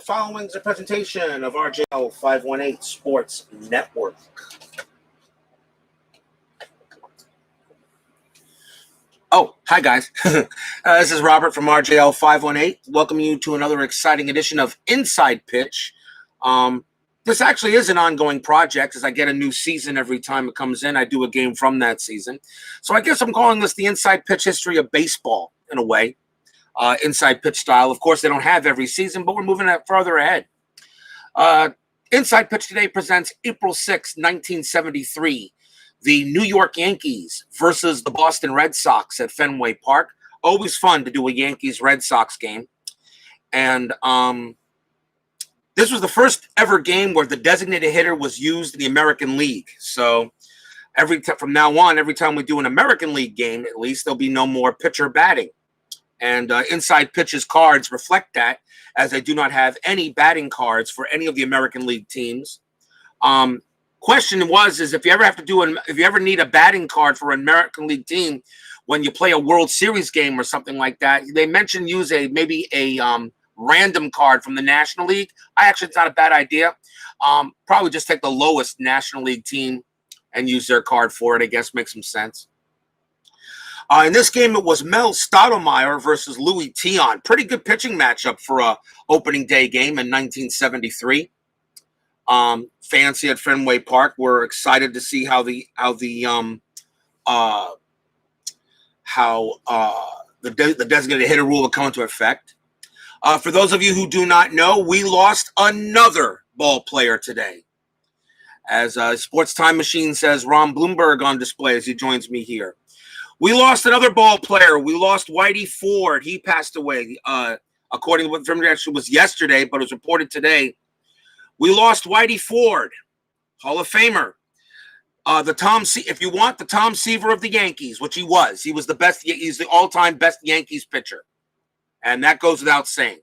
Following is a presentation of RJL 518 Sports Network. Oh, hi guys. This is Robert from RJL 518. Welcome you to another exciting edition of Inside Pitch. This actually is an ongoing project as I get a new season every time it comes in. I do a game from that season. So I guess I'm calling this the Inside Pitch history of baseball in a way. Inside pitch style. Of course, they don't have every season, but we're moving it further ahead. Inside Pitch today presents April 6, 1973. The New York Yankees versus the Boston Red Sox at Fenway Park. Always fun to do a Yankees-Red Sox game. And this was the first ever game where the designated hitter was used in the American League. So from now on, every time we do an American League game, at least, there'll be no more pitcher batting. And Inside Pitch's cards reflect that, as I do not have any batting cards for any of the American League teams. Question is if you ever need a batting card for an American League team when you play a World Series game or something like that, they mentioned use maybe a random card from the National League. It's not a bad idea. Probably just take the lowest National League team and use their card for it. I guess makes some sense. In this game, it was Mel Stottlemyre versus Louis Tiant. Pretty good pitching matchup for a opening day game in 1973. Fancy at Fenway Park. We're excited to see how the designated hitter rule will come into effect. For those of you who do not know, we lost another ball player today. As Sports Time Machine says, Ron Bloomberg on display as he joins me here. We lost another ball player. We lost Whitey Ford. He passed away. According to what the actually was yesterday, but it was reported today. We lost Whitey Ford, Hall of Famer. If you want the Tom Seaver of the Yankees, which he was the best. He's the all-time best Yankees pitcher, and that goes without saying.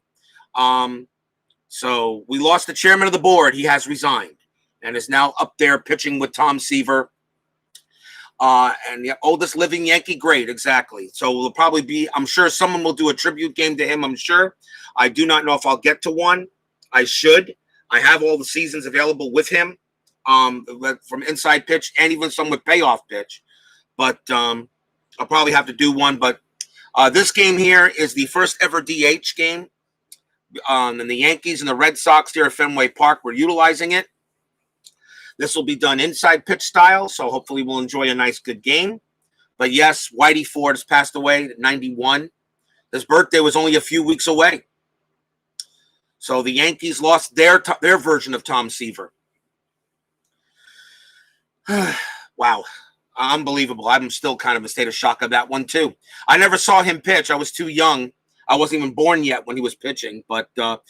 So we lost the chairman of the board. He has resigned and is now up there pitching with Tom Seaver. And the oldest living Yankee great, exactly. So it'll probably be, I'm sure someone will do a tribute game to him, I'm sure. I do not know if I'll get to one. I should. I have all the seasons available with him from Inside Pitch and even some with Payoff Pitch. But I'll probably have to do one. But this game here is the first ever DH game. And the Yankees and the Red Sox here at Fenway Park were utilizing it. This will be done Inside Pitch style, so hopefully we'll enjoy a nice, good game. But yes, Whitey Ford has passed away at 91. His birthday was only a few weeks away. So the Yankees lost their version of Tom Seaver. Wow. Unbelievable. I'm still kind of in a state of shock of that one, too. I never saw him pitch. I was too young. I wasn't even born yet when he was pitching, but but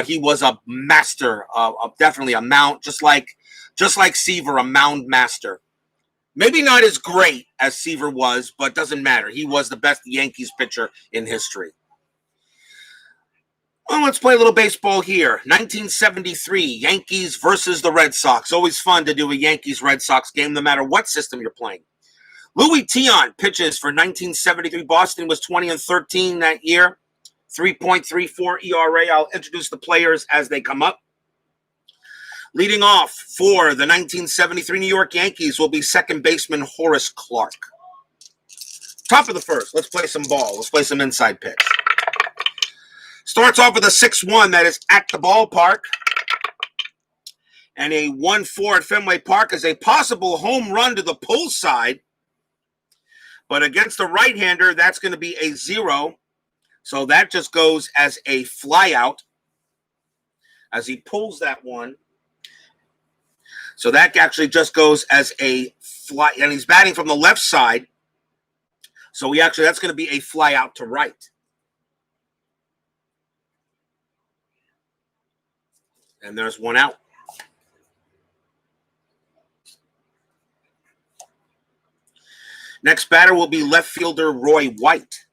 he was a master, definitely a mound, just like Seaver, a mound master. Maybe not as great as Seaver was, but doesn't matter. He was the best Yankees pitcher in history. Well, let's play a little baseball here. 1973, Yankees versus the Red Sox. Always fun to do a Yankees-Red Sox game, no matter what system you're playing. Louis Tiant pitches for 1973. Boston was 20-13 that year. 3.34 ERA. I'll introduce the players as they come up. Leading off for the 1973 New York Yankees will be second baseman Horace Clarke. Top of the first. Let's play some ball. Let's play some Inside Pitch. Starts off with a 6-1 that is at the ballpark. And a 1-4 at Fenway Park is a possible home run to the pull side. But against the right-hander, that's going to be a 0. So that just goes as a fly out as he pulls that one. So that actually just goes as a fly. And he's batting from the left side. So that's going to be a fly out to right. And there's one out. Next batter will be left fielder Roy White.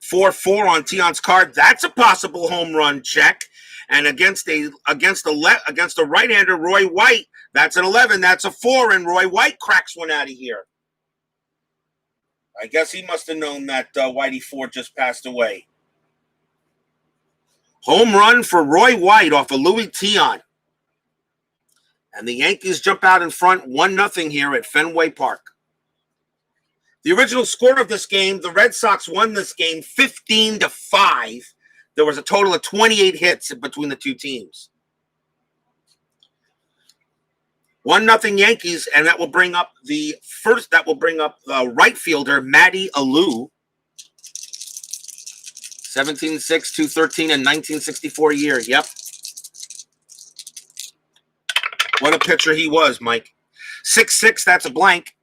4-4 on Tiant's card. That's a possible home run check. And against a right-hander Roy White, that's an 11. That's a 4, and Roy White cracks one out of here. I guess he must have known that Whitey Ford just passed away. Home run for Roy White off of Louis Tion. And the Yankees jump out in front 1-0 here at Fenway Park. The original score of this game, the Red Sox won this game 15-5. There was a total of 28 hits between the two teams. 1-0 Yankees, and that will bring up the right fielder, Matty Alou. 17-6, 213, and 1964 year. Yep. What a pitcher he was, Mike. 6-6, that's a blank.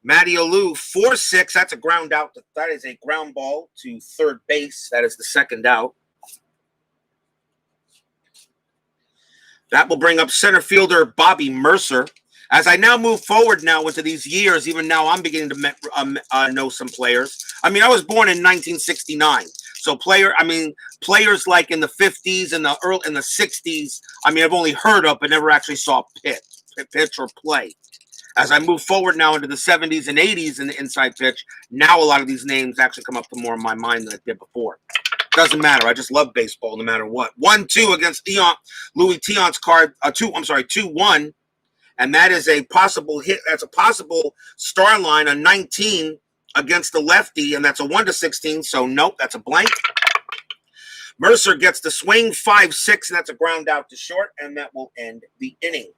Matty Alou, 4-6, that's a ground out. That is a ground ball to third base. That is the second out. That will bring up center fielder Bobby Mercer. As I now move forward now into these years, even now I'm beginning to know some players. I mean, I was born in 1969. So players like in the 50s and in the 60s, I mean, I've only heard of but never actually saw pitch or play. As I move forward now into the 70s and 80s in the inside pitch, now a lot of these names actually come up to more in my mind than I did before. Doesn't matter. I just love baseball no matter what. 1-2 against Louis Tion's card. 2-1. And that is a possible hit. That's a possible star line, a 19 against the lefty, and that's a 1-16. So nope, that's a blank. Mercer gets the swing, 5-6, and that's a ground out to short, and that will end the inning.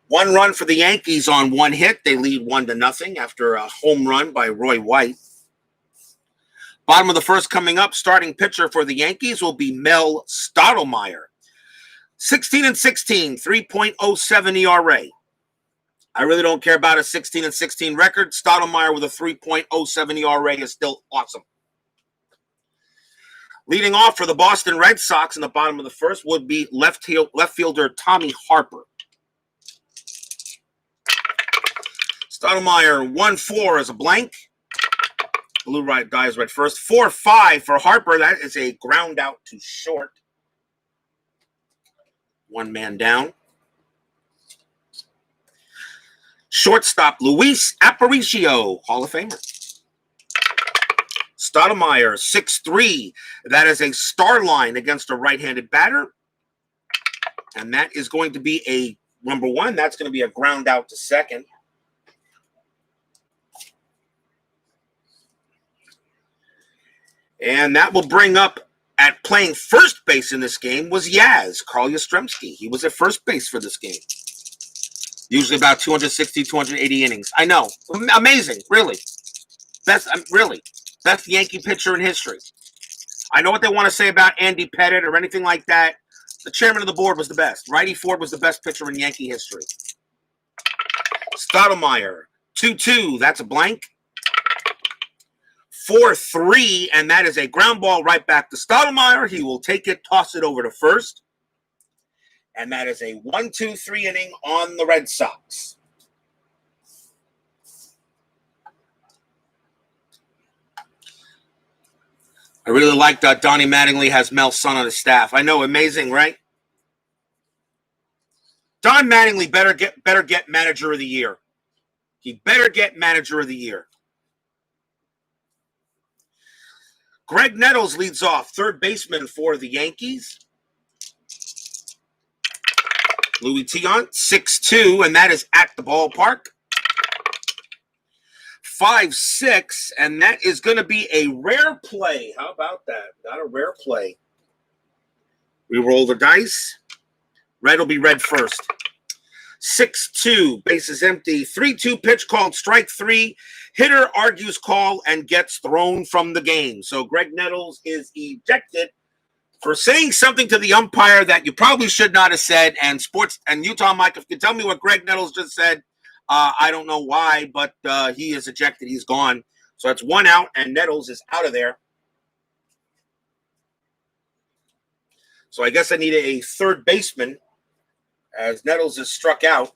1 run for the Yankees on 1 hit. They lead 1-0 after a home run by Roy White. Bottom of the first coming up, starting pitcher for the Yankees will be Mel Stottlemyre. 16-16, 3.07 ERA. I really don't care about a 16-16 record. Stottlemyre with a 3.07 ERA is still awesome. Leading off for the Boston Red Sox in the bottom of the first would be left fielder Tommy Harper. Stottlemyre 1-4 is a blank. Blue right dies right first. 4-5 for Harper. That is a ground out to short. 1 man down. Shortstop Luis Aparicio, Hall of Famer. Stottlemyre 6-3. That is a star line against a right-handed batter. And that is going to be a number 1. That's going to be a ground out to second. And that will bring up at playing first base in this game was Carl Yastrzemski. He was at first base for this game. Usually about 260, 280 innings. I know. Amazing. Really. Best Yankee pitcher in history. I know what they want to say about Andy Pettitte or anything like that. The chairman of the board was the best. Whitey Ford was the best pitcher in Yankee history. Stottlemyre, 2-2. That's a blank. 4-3, and that is a ground ball right back to Stottlemyre. He will take it, toss it over to first. And that is a 1-2-3 inning on the Red Sox. I really like that Donnie Mattingly has Mel's son on his staff. I know, amazing, right? Don Mattingly better get manager of the year. He better get manager of the year. Greg Nettles leads off, third baseman for the Yankees. Louis Tion, 6-2, and that is at the ballpark. 5-6, and that is going to be a rare play. How about that? Not a rare play. We roll the dice. Red will be red first. 6-2, bases empty. 3-2 pitch called strike 3. Hitter argues call and gets thrown from the game. So Greg Nettles is ejected for saying something to the umpire that you probably should not have said. And Utah Mike, if you can tell me what Greg Nettles just said, I don't know why, but he is ejected. He's gone. So that's 1 out, and Nettles is out of there. So I guess I need a third baseman as Nettles is struck out.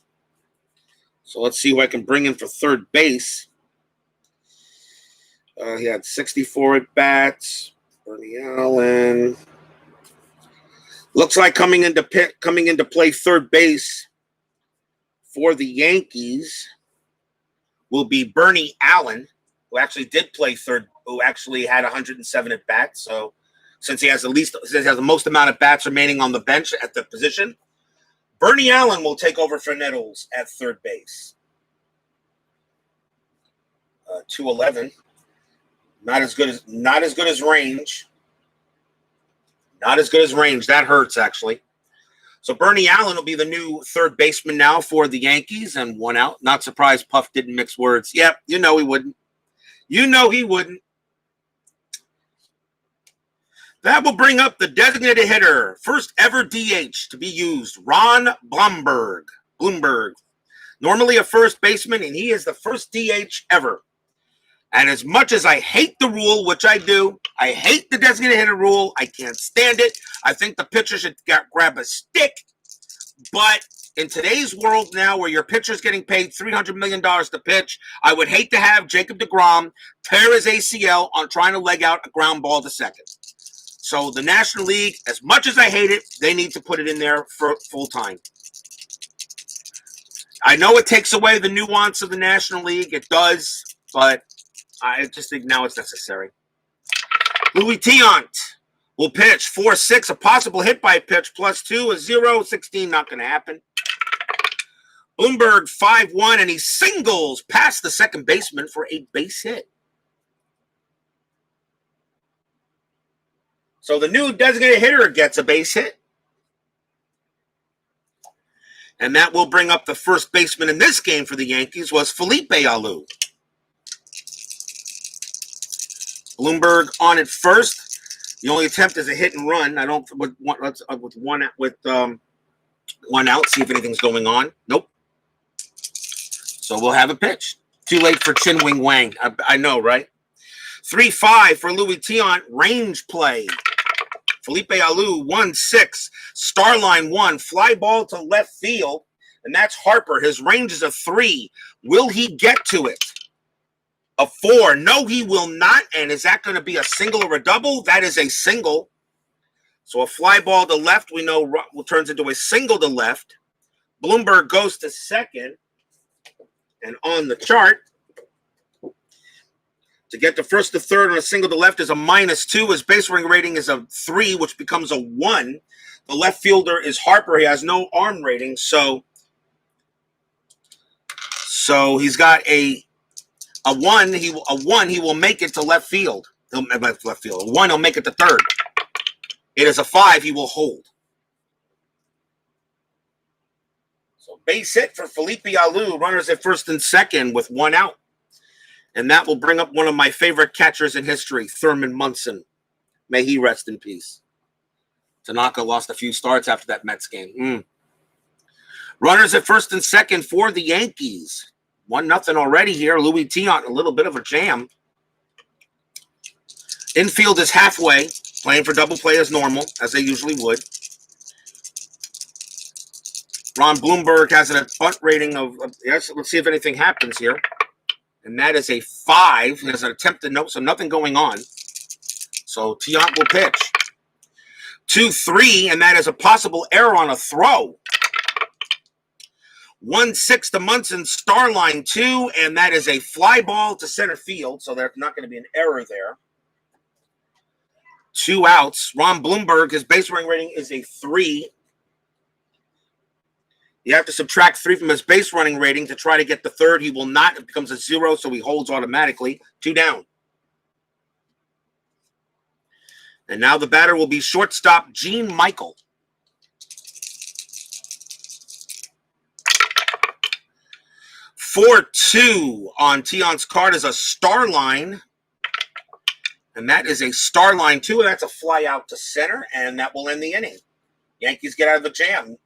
So let's see who I can bring in for third base. He had 64 at-bats. Bernie Allen. Looks like coming into play third base for the Yankees will be Bernie Allen, who actually did play third, who actually had 107 at bats. So since he has the most amount of bats remaining on the bench at the position, Bernie Allen will take over for Nettles at third base. 211. Not as good as range. Not as good as range. That hurts, actually. So Bernie Allen will be the new third baseman now for the Yankees, and 1 out. Not surprised Puff didn't mix words. Yep, you know he wouldn't. You know he wouldn't. That will bring up the designated hitter, first ever DH to be used, Ron Blomberg. Normally a first baseman, and he is the first DH ever. And as much as I hate the rule, which I do, I hate the designated hitter rule. I can't stand it. I think the pitcher should grab a stick. But in today's world now where your pitcher's getting paid $300 million to pitch, I would hate to have Jacob deGrom tear his ACL on trying to leg out a ground ball to second. So the National League, as much as I hate it, they need to put it in there for full time. I know it takes away the nuance of the National League. It does, but I just think now it's necessary. Louis Tiant will pitch 4-6, a possible hit by pitch, +2, a 0, 16, not going to happen. Bloomberg 5-1, and he singles past the second baseman for a base hit. So the new designated hitter gets a base hit. And that will bring up the first baseman in this game for the Yankees was Felipe Alou. Bloomberg on at first. The only attempt is a hit and run. I don't with one out. See if anything's going on. Nope. So we'll have a pitch. Too late for Chin Wing Wang. I know, right? 3-5 for Louis Tiant. Range play. Felipe Alou 1-6. Starline 1. Fly ball to left field, and that's Harper. His range is a 3. Will he get to it? A 4. No, he will not. And is that going to be a single or a double? That is a single. So a fly ball to left, we know turns into a single to left. Bloomberg goes to second. And on the chart, to get to first to third on a single to left is a -2. His base running rating is a 3, which becomes a 1. The left fielder is Harper. He has no arm rating. So he's got a 1. He will make it to left field. A 1, he'll make it to third. It is a 5. He will hold. So base hit for Felipe Alou. Runners at first and second with 1 out. And that will bring up one of my favorite catchers in history, Thurman Munson. May he rest in peace. Tanaka lost a few starts after that Mets game. Runners at first and second for the Yankees. 1-0 already here. Louis Tiant, a little bit of a jam. Infield is halfway, playing for double play as normal, as they usually would. Ron Bloomberg has a bunt rating of, yes, let's see if anything happens here. And that is a 5. He has an attempted note, so nothing going on. So Tiant will pitch. 2-3, and that is a possible error on a throw. 1-6 to Munson, Starline 2, and that is a fly ball to center field, so there's not going to be an error there. 2 outs. Ron Bloomberg, his base running rating is a 3. You have to subtract 3 from his base running rating to try to get the third. He will not. It becomes a 0, so he holds automatically. 2 down. And now the batter will be shortstop Gene Michael. 4-2 on Tiant's card is a star line. And that is a star line 2, and that's a fly out to center, and that will end the inning. Yankees get out of the jam.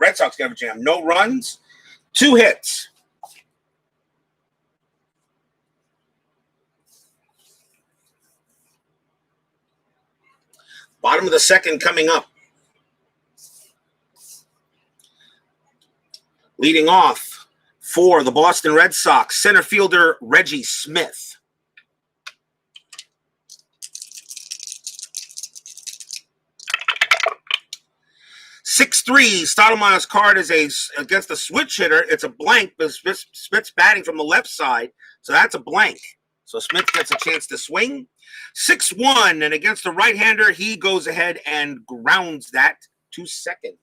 Red Sox get out of the jam. No runs, 2 hits. Bottom of the second coming up. Leading off for the Boston Red Sox, center fielder Reggie Smith. 6-3, Stottlemyre's card is against the switch hitter. It's a blank, but Smith's batting from the left side, so that's a blank. So Smith gets a chance to swing. 6-1, and against the right-hander, he goes ahead and grounds that to second.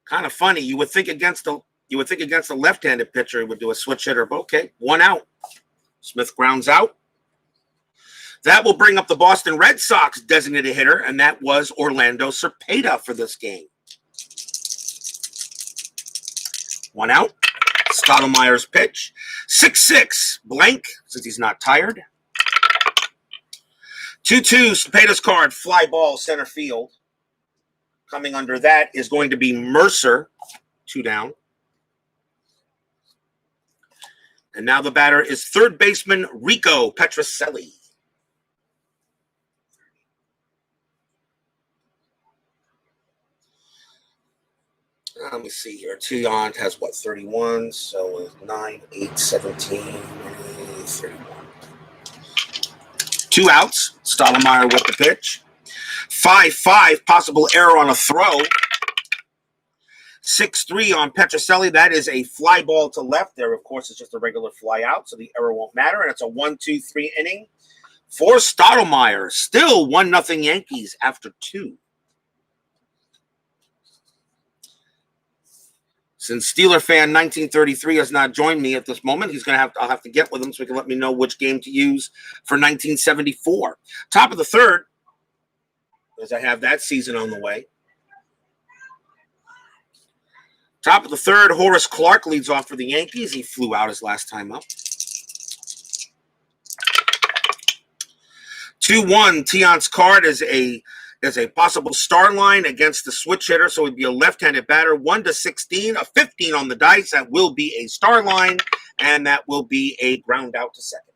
Kind of funny. You would think against the left-handed pitcher, he would do a switch hitter, but okay, 1 out. Smith grounds out. That will bring up the Boston Red Sox designated hitter, and that was Orlando Cepeda for this game. 1 out. Stottlemyre's pitch. 6-6, blank, since he's not tired. 2-2, Cepeda's card, fly ball, center field. Coming under that is going to be Mercer, 2 down. And now the batter is third baseman Rico Petrocelli. Let me see here. Tiant has what, 31? So 9, 8, 17, 31. 2 outs. Stottlemyre with the pitch. 5-5, possible error on a throw. 6-3 on Petrocelli. That is a fly ball to left. There, of course, is just a regular fly out, so the error won't matter. And it's a 1-2-3 inning for Stottlemyre. Still 1-0 Yankees after 2. Since Steeler fan 1933 has not joined me at this moment, I'll have to get with him so he can let me know which game to use for 1974. Top of the third, as I have that season on the way. Top of the third, Horace Clarke leads off for the Yankees. He flew out his last time up. 2-1, Tiant's card is a possible star line against the switch hitter, so it'd be a left-handed batter. 1-16, a 15 on the dice. That will be a star line, and that will be a ground out to second.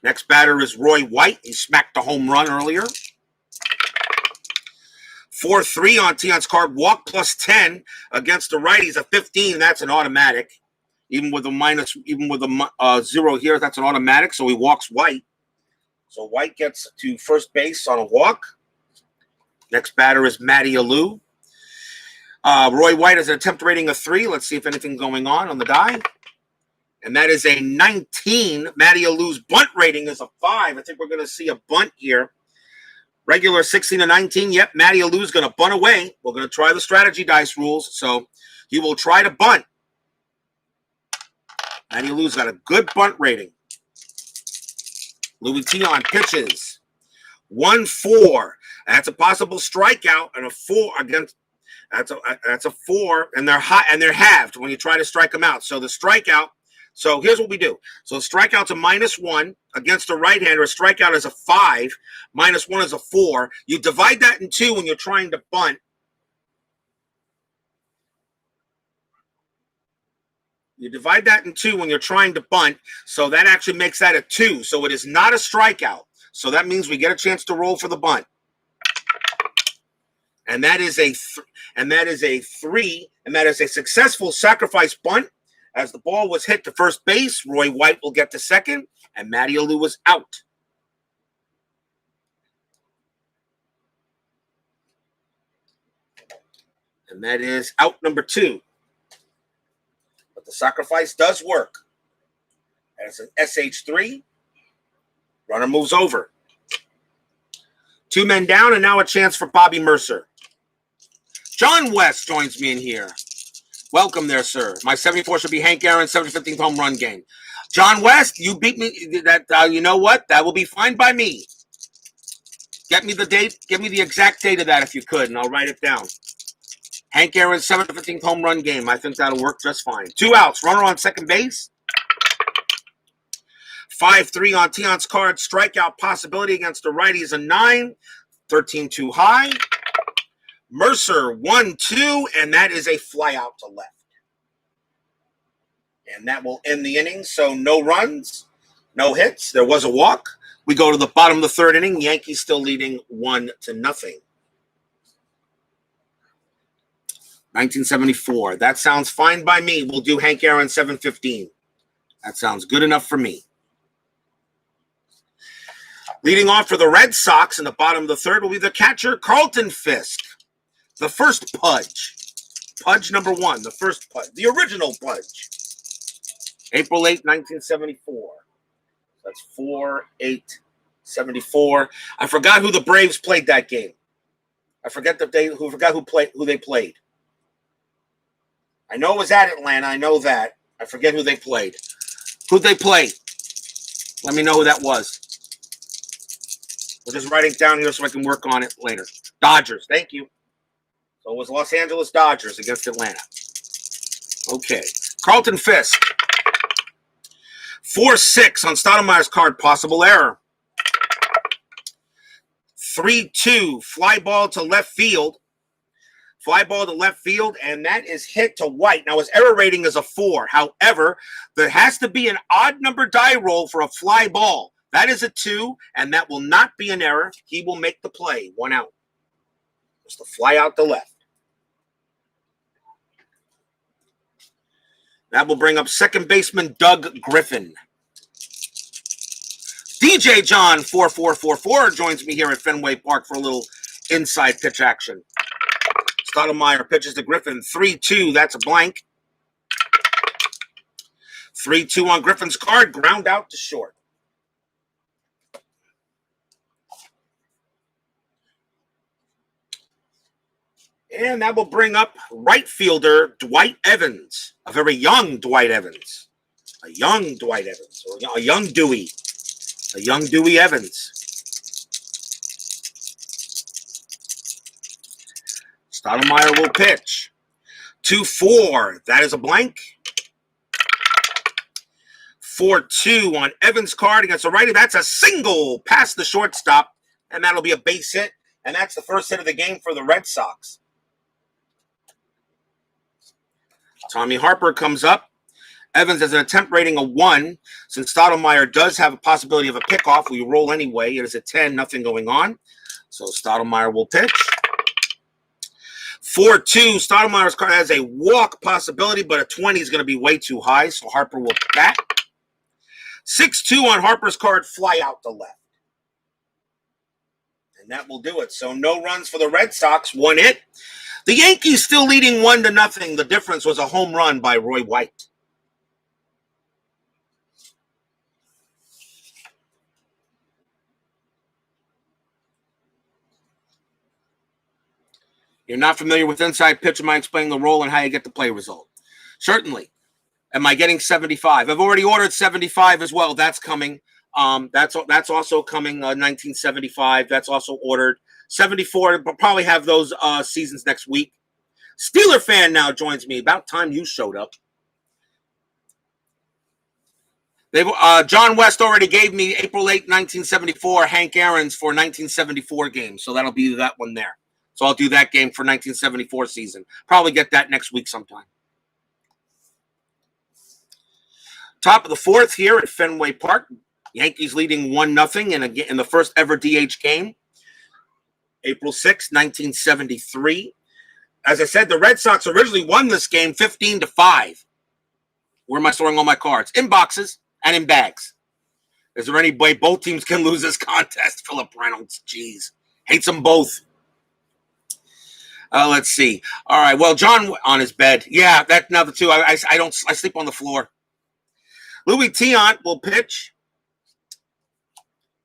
Next batter is Roy White. He smacked a home run earlier. 4-3 on Tiant's card. Walk plus 10 against the righties. A 15, that's an automatic. Even with a 0 here, that's an automatic. So he walks White. So White gets to first base on a walk. Next batter is Matty Alou. Roy White has an attempt rating of 3. Let's see if anything's going on the die. And that is a 19. Matty Alou's bunt rating is a 5. I think we're going to see a bunt here. Regular 16-19. Yep, Matty Alou's going to bunt away. We're going to try the strategy dice rules. So he will try to bunt. Matty Alou's got a good bunt rating. Louis Tiant pitches. 1-4. That's a possible strikeout, and a 4 against. That's a 4, and they're high and they're halved when you try to strike them out. So the strikeout. So here's what we do. So the strikeout's a -1 against a right-hander. A strikeout is a 5. -1 is a 4. You divide that in 2 when you're trying to bunt. You divide that in 2 when you're trying to bunt, so that actually makes that a 2. So it is not a strikeout. So that means we get a chance to roll for the bunt, and that is a 3, and that is a successful sacrifice bunt. As the ball was hit to first base, Roy White will get to second, and Matty Alou was out. And that is out number 2. The sacrifice does work. That's an SH3. Runner moves over. 2 men down, and now a chance for Bobby Mercer. John West joins me in here. Welcome there, sir. My 74 should be Hank Aaron's 715th home run game. John West, you beat me. You know what? That will be fine by me. Get me the date. Give me the exact date of that if you could, and I'll write it down. Hank Aaron's 715th home run game. I think that'll work just fine. 2 outs. Runner on second base. 5-3 on Tiant's card. Strikeout possibility against the righties a 9. 13 too high. Mercer 1-2, and that is a fly out to left. And that will end the inning. So no runs, no hits. There was a walk. We go to the bottom of the third inning. Yankees still leading 1-0. 1974. That sounds fine by me. We'll do Hank Aaron 715. That sounds good enough for me. Leading off for the Red Sox in the bottom of the third will be the catcher, Carlton Fisk. The first Pudge. Pudge number 1, the first Pudge. The original Pudge. April 8th, 1974. That's 4/8/74. I forgot who the Braves played that game. I forgot who they played. I know it was at Atlanta. I know that. I forget who they played. Who'd they play? Let me know who that was. We'll just write it down here so I can work on it later. Dodgers. Thank you. So it was Los Angeles Dodgers against Atlanta. Okay. Carlton Fisk. 4-6 on Stoudemire's card. Possible error. 3-2. Fly ball to left field. Fly ball to left field, and that is hit to White. Now, his error rating is a 4. However, there has to be an odd number die roll for a fly ball. That is a 2, and that will not be an error. He will make the play. 1 out. Just a fly out the left. That will bring up second baseman Doug Griffin. DJ John 4444 joins me here at Fenway Park for a little inside pitch action. Stoudemire pitches to Griffin. 3-2. That's a blank. 3-2 on Griffin's card. Ground out to short. And that will bring up right fielder Dwight Evans. A very young Dwight Evans. A young Dwight Evans. Or a young Dewey. A young Dewey Evans. Stoudemire will pitch. 2-4. That is a blank. 4-2 on Evans' card against the righty. That's a single past the shortstop, and that'll be a base hit. And that's the first hit of the game for the Red Sox. Tommy Harper comes up. Evans has an attempt rating of 1. Since Stoudemire does have a possibility of a pickoff, we roll anyway. It is a 10, nothing going on. So Stoudemire will pitch. 4-2. Stoudemire's card has a walk possibility, but a 20 is going to be way too high, so Harper will bat. 6-2 on Harper's card, fly out the left. And that will do it. So no runs for the Red Sox, 1 hit. The Yankees still leading 1-0. The difference was a home run by Roy White. You're not familiar with inside pitch? Am I explaining the role and how you get the play result? Certainly. Am I getting 75? I've already ordered 75 as well. That's coming. That's also coming. 1975. That's also ordered. 74. We'll probably have those seasons next week. Steeler fan now joins me. About time you showed up. John West already gave me April 8, 1974 Hank Aaron's for 1974 games. So that'll be that one there. So I'll do that game for 1974 season. Probably get that next week sometime. Top of the fourth here at Fenway Park. Yankees leading 1-0 in the first ever DH game. April 6, 1973. As I said, the Red Sox originally won this game 15-5. Where am I storing all my cards? In boxes and in bags. Is there any way both teams can lose this contest? Philip Reynolds, jeez. Hates them both. Let's see. All right. Well, John on his bed. Yeah, that's another two. I sleep on the floor. Louis Tiant will pitch.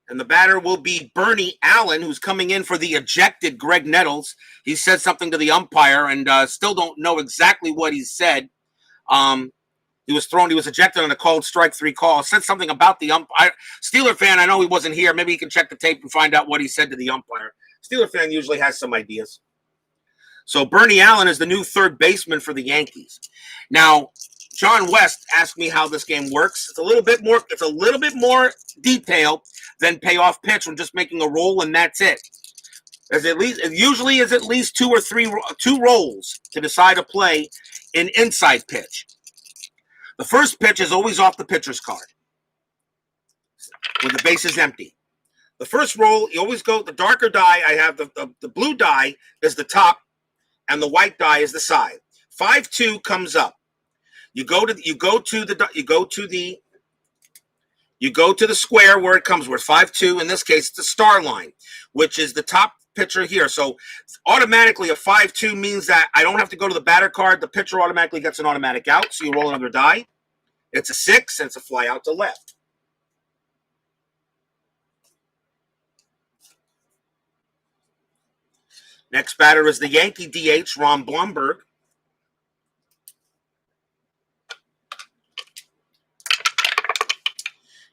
And the batter will be Bernie Allen, who's coming in for the ejected Greg Nettles. He said something to the umpire and still don't know exactly what he said. He was ejected on a called strike 3 call. Said something about the umpire. Steeler fan, I know he wasn't here. Maybe he can check the tape and find out what he said to the umpire. Steeler fan usually has some ideas. So Bernie Allen is the new third baseman for the Yankees. Now, John West asked me how this game works. It's a little bit more detailed than payoff pitch. We're just making a roll and that's it. It usually is at least two rolls to decide a play in inside pitch. The first pitch is always off the pitcher's card when the base is empty. The first roll, you always go the darker die. I have the blue die is the top, and the white die is the side. 5-2 comes up. You go to the You go to the square where it comes, where it's 5-2. In this case, it's the star line, which is the top pitcher here. So automatically a 5-2 means that I don't have to go to the batter card. The pitcher automatically gets an automatic out. So you roll another die. It's a 6, and it's a fly out to left. Next batter is the Yankee DH, Ron Blumberg.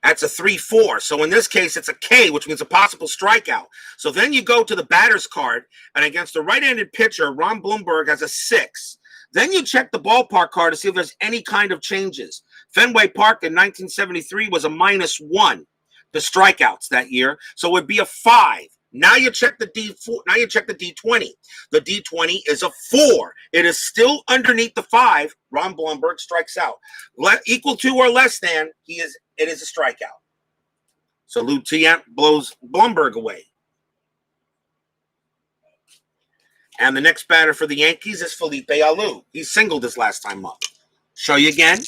That's a 3-4. So in this case, it's a K, which means a possible strikeout. So then you go to the batter's card, and against a right-handed pitcher, Ron Blumberg has a 6. Then you check the ballpark card to see if there's any kind of changes. Fenway Park in 1973 was a -1, the strikeouts that year. So it would be a 5. Now you check the D4. Now you check the D20. The D20 is a 4. It is still underneath the 5. Ron Blumberg strikes out. Equal to or less than, it is a strikeout. So Lou Tiant blows Blumberg away. And the next batter for the Yankees is Felipe Alou. He singled his last time up. Show you again.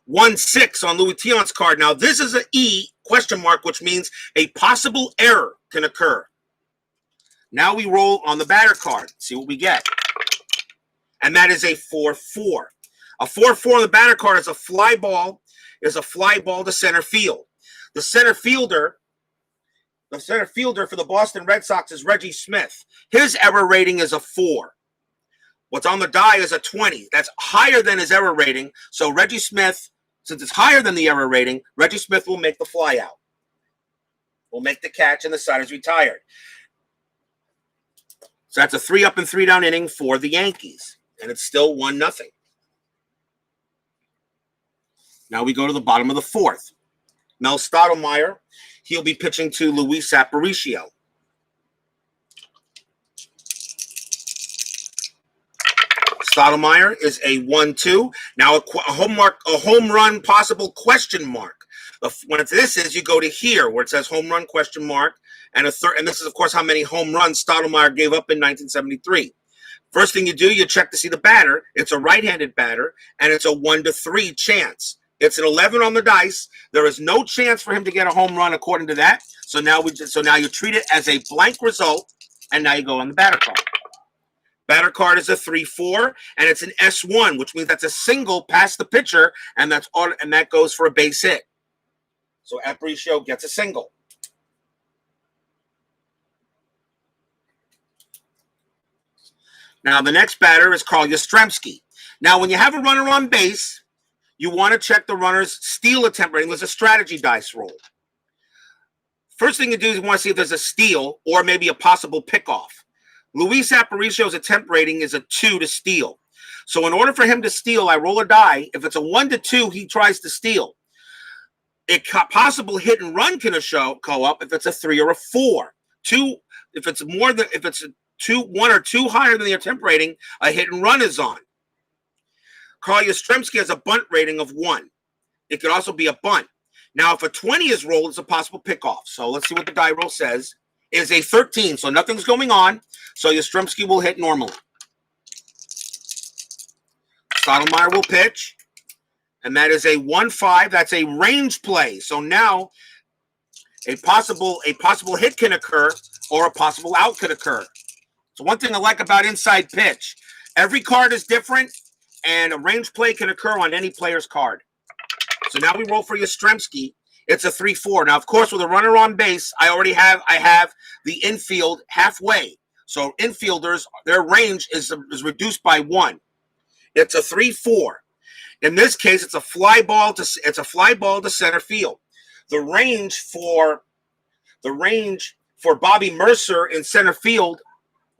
1-6 on Louis Tiant's card. Now, this is an E question mark, which means a possible error can occur. Now we roll on the batter card. See what we get. And that is a 4-4. A 4-4 on the batter card is a fly ball to center field. The center fielder for the Boston Red Sox is Reggie Smith. His error rating is a 4. What's on the die is a 20. That's higher than his error rating. So Reggie Smith, since it's higher than the error rating, Reggie Smith will make the fly out. Will make the catch, and the side is retired. So that's a 3-up and 3-down inning for the Yankees. And it's still 1-0. Now we go to the bottom of the 4th. Mel Stottlemyre, he'll be pitching to Luis Aparicio. Stottlemyre is a 1-2. Now a home run possible question mark. When this is, you go to here where it says home run question mark, and and this is of course how many home runs Stottlemyre gave up in 1973. First thing you do, you check to see the batter. It's a right-handed batter, and it's a 1-3 chance. It's an 11 on the dice. There is no chance for him to get a home run according to that. So now you treat it as a blank result, and now you go on the batter card. Batter card is a 3-4, and it's an S1, which means that's a single past the pitcher, and that goes for a base hit. So Aparicio gets a single. Now the next batter is Carl Yastrzemski. Now when you have a runner on base, you want to check the runner's steal attempt rating. There's a strategy dice roll. First thing you do is you want to see if there's a steal or maybe a possible pickoff. Luis Aparicio's attempt rating is a 2 to steal. So in order for him to steal, I roll a die. If it's a 1-2, he tries to steal. A possible hit and run can go up if it's a 3 or a 4. If it's a 1 or 2 higher than the attempt rating, a hit and run is on. Carl Yastrzemski has a bunt rating of 1. It could also be a bunt. Now, if a 20 is rolled, it's a possible pickoff. So let's see what the die roll says. It is a 13, so nothing's going on. So Yastrzemski will hit normally. Stottlemyre will pitch. And that is a 1-5. That's a range play. So now a possible hit can occur or a possible out could occur. So one thing I like about inside pitch, every card is different, and a range play can occur on any player's card. So now we roll for Yastrzemski. It's a 3-4. Now, of course, with a runner on base, I have the infield halfway. So infielders, their range is reduced by 1. It's a 3-4. In this case, it's a fly ball to center field. The range for Bobby Mercer in center field,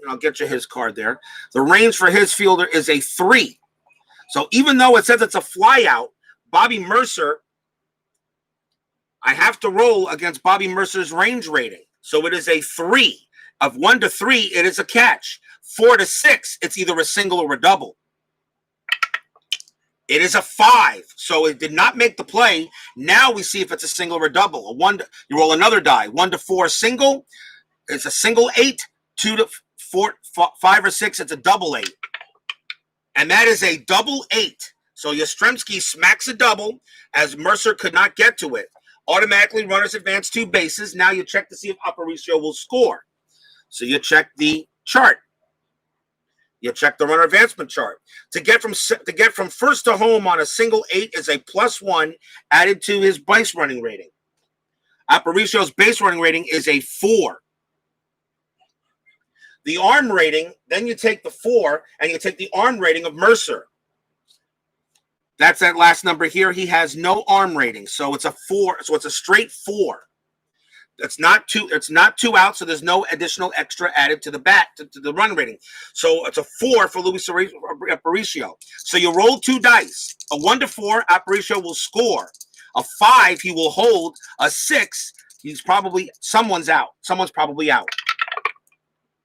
and I'll get you his card there. The range for his fielder is a 3. So even though it says it's a fly out, Bobby Mercer, I have to roll against Bobby Mercer's range rating. So it is a 3. Of 1 to 3, it is a catch. 4 to 6, it's either a single or a double. It is a 5, so it did not make the play. Now we see if it's a single or a double. You roll another die. 1 to 4 single, it's a single 8. 2 to 4, 5 or 6, it's a double 8. And that is a double 8. So Yastrzemski smacks a double as Mercer could not get to it. Automatically, runners advance 2 bases. Now you check to see if Aparicio will score. So you check the chart. You check the runner advancement chart. To get from first to home on a single 8 is a +1 added to his base running rating. Aparicio's base running rating is a 4. The arm rating, then you take the 4 and you take the arm rating of Mercer. That's that last number here. He has no arm rating, so it's a 4. So it's a straight 4. It's not 2 out, so there's no additional extra added to the to the run rating. So it's a 4 for Luis Aparicio. So you roll 2 dice. A 1 to 4, Aparicio will score. A 5, he will hold. A 6, someone's out. Someone's probably out.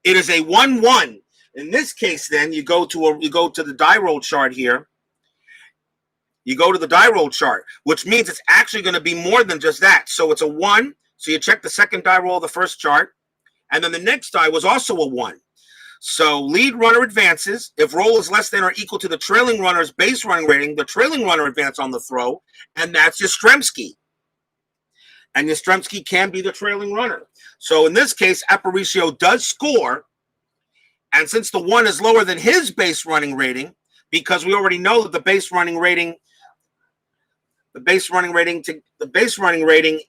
It is a 1-1. In this case, then you go to the die roll chart here. You go to the die roll chart, which means it's actually going to be more than just that. So it's a 1. So you check the second die roll of the first chart, and then the next die was also a 1. So lead runner advances. If roll is less than or equal to the trailing runner's base running rating, the trailing runner advances on the throw, and that's Yastrzemski. And Yastrzemski can be the trailing runner. So in this case, Aparicio does score, and since the 1 is lower than his base running rating, because we already know that the base running rating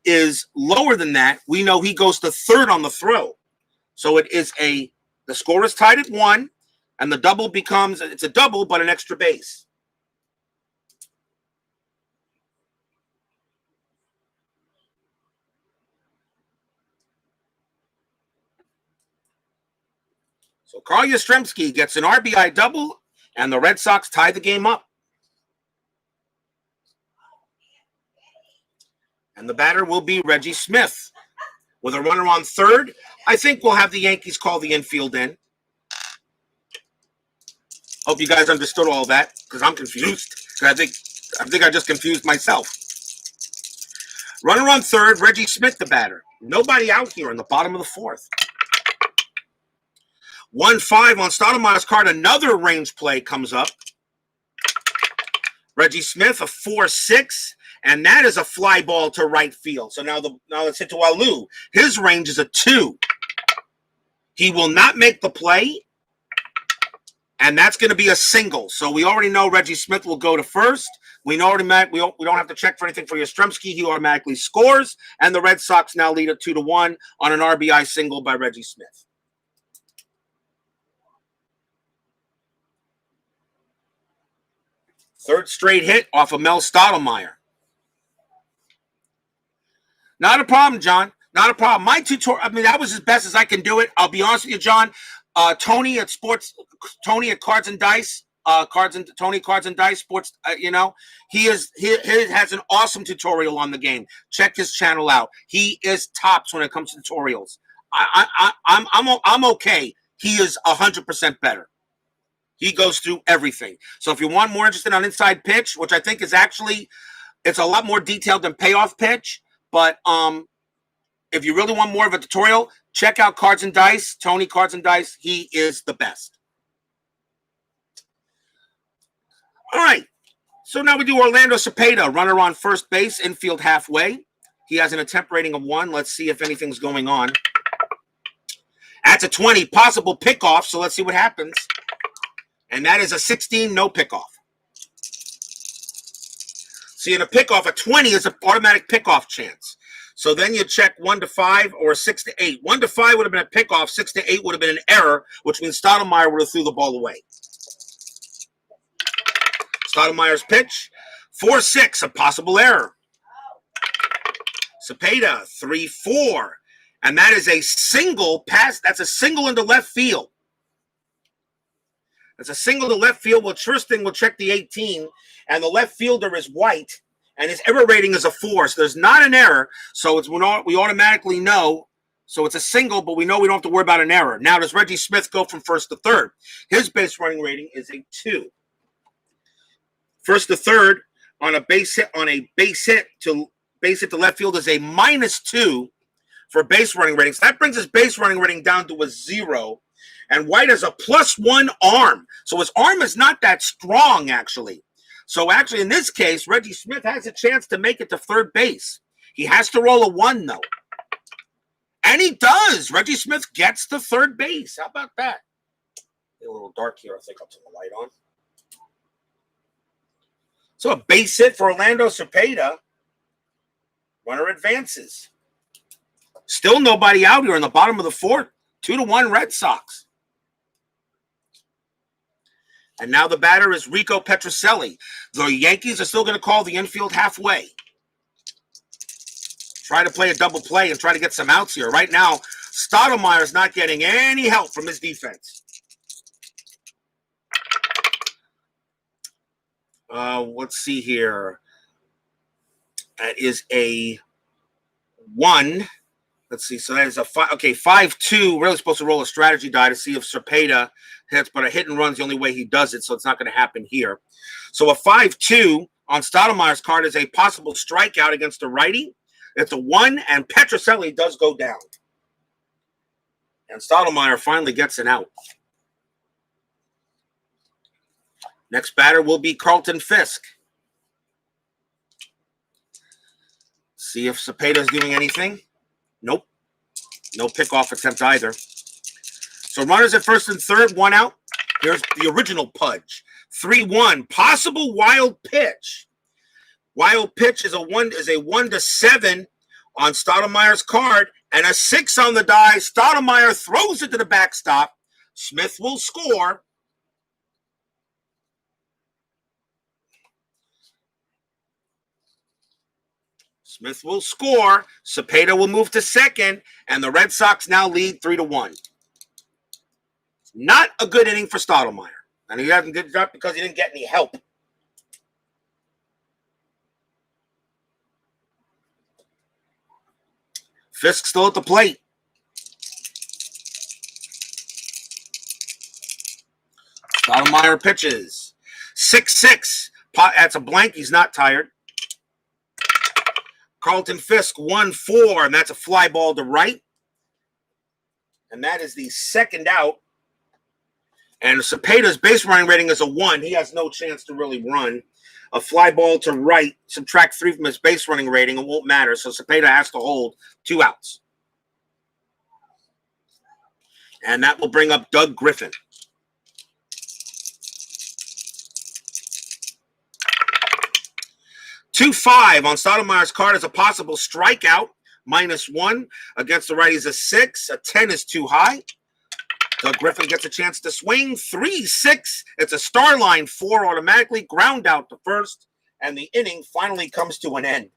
is lower than that, we know he goes to third on the throw. So the score is tied at 1, and the double it's a double, but an extra base. So Carl Yastrzemski gets an RBI double, and the Red Sox tie the game up. And the batter will be Reggie Smith. With a runner on third, I think we'll have the Yankees call the infield in. Hope you guys understood all that, because I'm confused. I think I just confused myself. Runner on third, Reggie Smith, the batter. Nobody out here in the bottom of the 4th. 1-5 on Stoudemire's card. Another range play comes up. Reggie Smith, a 4-6. And that is a fly ball to right field. So now let's hit to Alou. His range is a 2. He will not make the play, and that's going to be a single. So we already know Reggie Smith will go to first. We know we don't have to check for anything for Yastrzemski. He automatically scores, and the Red Sox now lead at 2-1 on an RBI single by Reggie Smith. Third straight hit off of Mel Stoudemire. Not a problem, John. Not a problem. My tutorial, that was as best as I can do it. I'll be honest with you, John. Tony at Cards and Dice, Tony Cards and Dice Sports, he has an awesome tutorial on the game. Check his channel out. He is tops when it comes to tutorials. I'm okay. He is 100% better. He goes through everything. So if you want more interested on Inside Pitch, which I think is actually, it's a lot more detailed than Payoff Pitch. But if you really want more of a tutorial, check out Cards and Dice, Tony Cards and Dice. He is the best. All right. So now we do Orlando Cepeda, runner on first base, infield halfway. He has an attempt rating of 1. Let's see if anything's going on. That's a 20, possible pickoff. So let's see what happens. And that is a 16, no pickoff. See, in a pickoff, a 20 is an automatic pickoff chance. So then you check 1 to 5 or 6 to 8. 1 to 5 would have been a pickoff. 6 to 8 would have been an error, which means Stoudemire would have threw the ball away. Stoudemire's pitch, 4-6, a possible error. Cepeda, 3-4. And that is a single pass. That's a single into left field. That's a single to left field. Well, first thing, we'll check the 18. And the left fielder is White. And his error rating is a 4. So there's not an error. So we automatically know. So it's a single, but we know we don't have to worry about an error. Now, does Reggie Smith go from first to third? His base running rating is a 2. First to third on a base hit to left field is a -2 for base running ratings. That brings his base running rating down to a 0. And White has a +1 arm. So his arm is not that strong, actually. So actually, in this case, Reggie Smith has a chance to make it to third base. He has to roll a 1, though. And he does. Reggie Smith gets to third base. How about that? A little dark here. I think I'll turn the light on. So a base hit for Orlando Cepeda. Runner advances. Still nobody out here in the bottom of the fourth. 2-1 Red Sox. And now the batter is Rico Petrocelli. The Yankees are still going to call the infield halfway. Try to play a double play and try to get some outs here. Right now, Stottlemyre is not getting any help from his defense. Let's see here. That is a 1. Let's see. So that is a 5. Okay, 5-2. Really supposed to roll a strategy die to see if Cepeda hits, but a hit and run's the only way he does it, so it's not going to happen here. So a 5-2 on Stottlemyre's card is a possible strikeout against a righty. It's a 1, and Petrocelli does go down. And Stottlemyre finally gets an out. Next batter will be Carlton Fisk. See if Cepeda's doing anything. Nope. No pickoff attempt either. So runners at first and third, 1 out. Here's the original Pudge. 3-1. Possible wild pitch. Wild pitch is a 1-7 on Stottlemyre's card, and a 6 on the die. Stottlemyre throws it to the backstop. Smith will score. Smith will score. Cepeda will move to second, and the Red Sox now lead 3-1. Not a good inning for Stottlemyre, and he hasn't did that because he didn't get any help. Fisk still at the plate. Stottlemyre pitches. 6-6. That's a blank. He's not tired. Carlton Fisk, 1-4, and that's a fly ball to right. And that is the second out. And Cepeda's base running rating is a 1. He has no chance to really run. A fly ball to right, subtract 3 from his base running rating, it won't matter. So Cepeda has to hold 2 outs. And that will bring up Doug Griffin. $2-5 on Stottlemyre's card is a possible strikeout. -1 against the righties, a 6. A 10 is too high. Doug Griffin gets a chance to swing. 3-6. It's a star line 4 automatically. Ground out to first. And the inning finally comes to an end.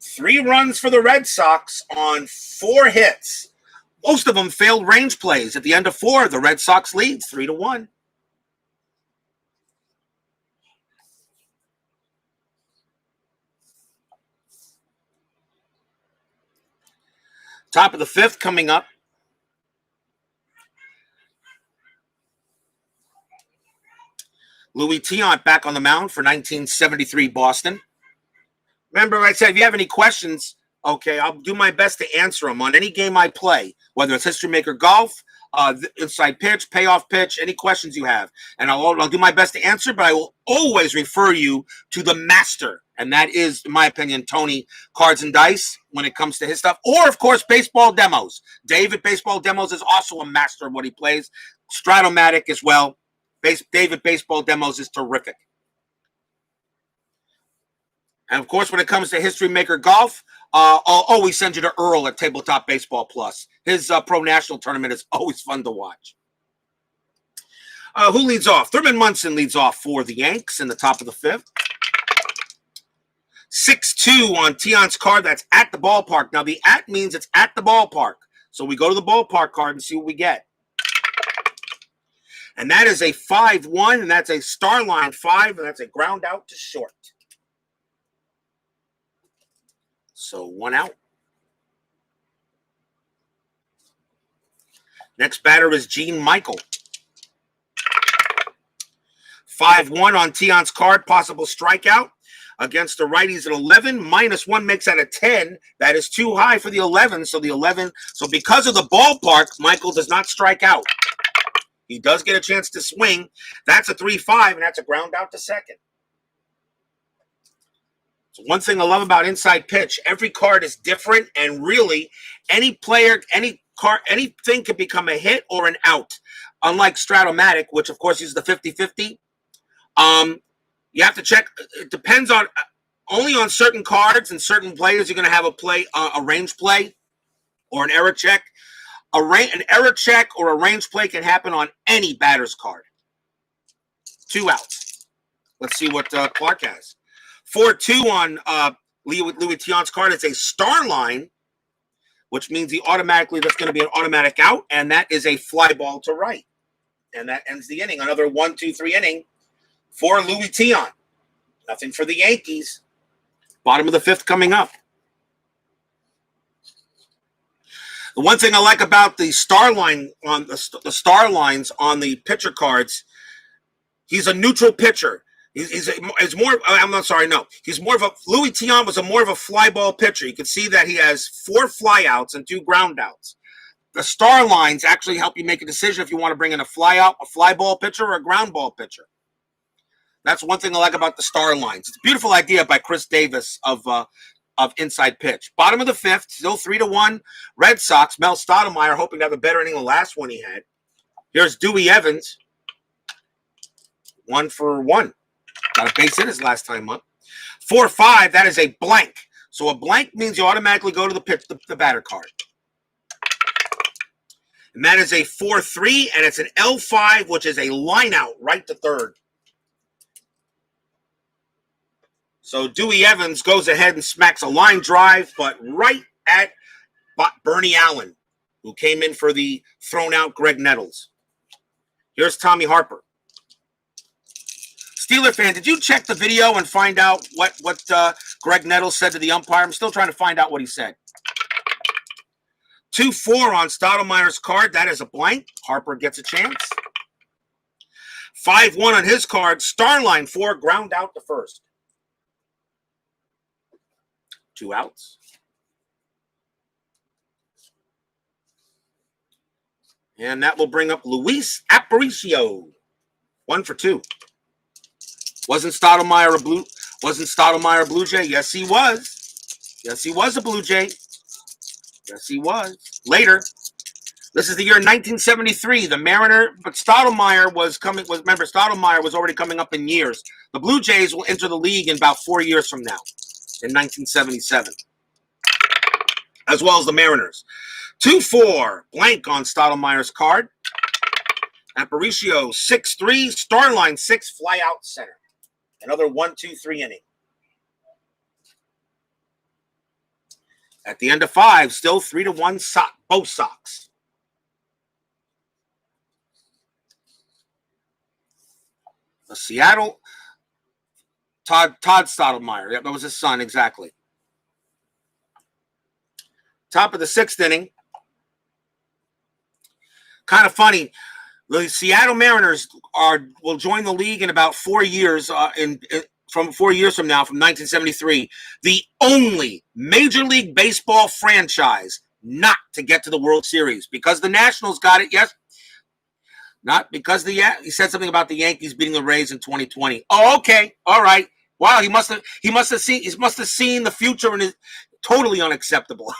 Three runs for the Red Sox on 4 hits. Most of them failed range plays. At the end of 4, the Red Sox lead 3-1. Top of the 5th coming up. Louis Tiant back on the mound for 1973 Boston. Remember, I said, if you have any questions, okay, I'll do my best to answer them on any game I play, whether it's History Maker Golf, Inside Pitch, Payoff Pitch, any questions you have. And I'll do my best to answer, but I will always refer you to the master. And that is, in my opinion, Tony Cards and Dice when it comes to his stuff. Or, of course, Baseball Demos. David Baseball Demos is also a master of what he plays. Stratomatic as well. David Baseball Demos is terrific. And, of course, when it comes to History Maker Golf, I'll always send you to Earl at Tabletop Baseball Plus. His Pro National Tournament is always fun to watch. Who leads off? Thurman Munson leads off for the Yanks in the top of the 5th. 6-2 on Tiant's card. That's at the ballpark. Now, the at means it's at the ballpark. So we go to the ballpark card and see what we get. And that is a 5-1, and that's a star line 5, and that's a ground out to short. So 1 out. Next batter is Gene Michael. 5-1 on Tiant's card, possible strikeout. Against the righties at 11, -1 makes that a 10. That is too high for the 11. So because of the ballpark, Michael does not strike out. He does get a chance to swing. That's a 3-5, and that's a ground out to second. So one thing I love about Inside Pitch, every card is different, and really, any player, any card, anything can become a hit or an out. Unlike Stratomatic, which of course is the 50-50. You have to check. It depends on only on certain cards and certain players. You're going to have a range play, or an error check. An error check or a range play can happen on any batter's card. 2 outs. Let's see what Clark has. 4-2 on Louis Tion's card. It's a star line, which means that's going to be an automatic out, and that is a fly ball to right. And that ends the inning. Another 1-2-3 inning for Louis Tion. Nothing for the Yankees. Bottom of the 5th coming up. The one thing I like about the star line on the star lines on the pitcher cards, he's a neutral pitcher. He's more of a Louis Tion was more of a fly ball pitcher. You can see that he has 4 flyouts and 2 ground outs. The star lines actually help you make a decision if you want to bring in a fly ball pitcher, or a ground ball pitcher. That's one thing I like about the star lines. It's a beautiful idea by Chris Davis of Inside Pitch. Bottom of the 5th, still 3-1. Red Sox. Mel Stottlemyre hoping to have a better inning than the last one he had. Here's Dewey Evans. 1 for 1. Got a base hit his last time up. 4-5. That is a blank. So a blank means you automatically go to the batter card. And that is a 4-3, and it's an L5, which is a line out right to third. So Dewey Evans goes ahead and smacks a line drive, but right at Bernie Allen, who came in for the thrown-out Greg Nettles. Here's Tommy Harper. Steeler fan, did you check the video and find out what Greg Nettles said to the umpire? I'm still trying to find out what he said. 2-4 on Stottlemyre's card. That is a blank. Harper gets a chance. 5-1 on his card. Starline 4, ground out to first. 2 outs. And that will bring up Luis Aparicio. 1 for 2. Wasn't Stottlemyre a Blue Jay? Yes, he was. Yes, he was a Blue Jay. Yes, he was. Later. This is the year 1973. The Mariner, but Stottlemyre Stottlemyre was already coming up in years. The Blue Jays will enter the league in about 4 years from now, in 1977, as well as the Mariners. 2-4, blank on Stottlemyre's card. Aparicio, 6-3, Starline 6, fly out center. Another 1-2-3 inning. At the end of 5, still 3-1 both Sox. The Seattle, Todd Stottlemyre. Yep, that was his son, exactly. Top of the 6th inning. Kind of funny. The Seattle Mariners will join the league in about 4 years. From 4 years from now, from 1973, the only Major League Baseball franchise not to get to the World Series, because the Nationals got it. Yes, not because he said something about the Yankees beating the Rays in 2020. Oh, okay, all right. Wow, he must have seen the future, and is totally unacceptable.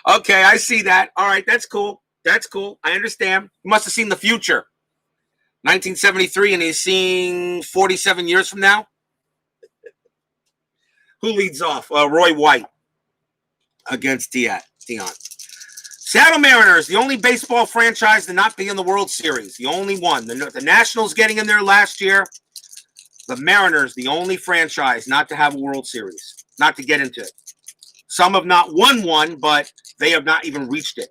Okay, I see that. All right, that's cool. That's cool. I understand. He must have seen the future. 1973, and he's seeing 47 years from now. Who leads off? Roy White against Tion. Seattle Mariners, the only baseball franchise to not be in the World Series. The only one. The Nationals getting in there last year. The Mariners, the only franchise not to have a World Series, not to get into it. Some have not won one, but they have not even reached it.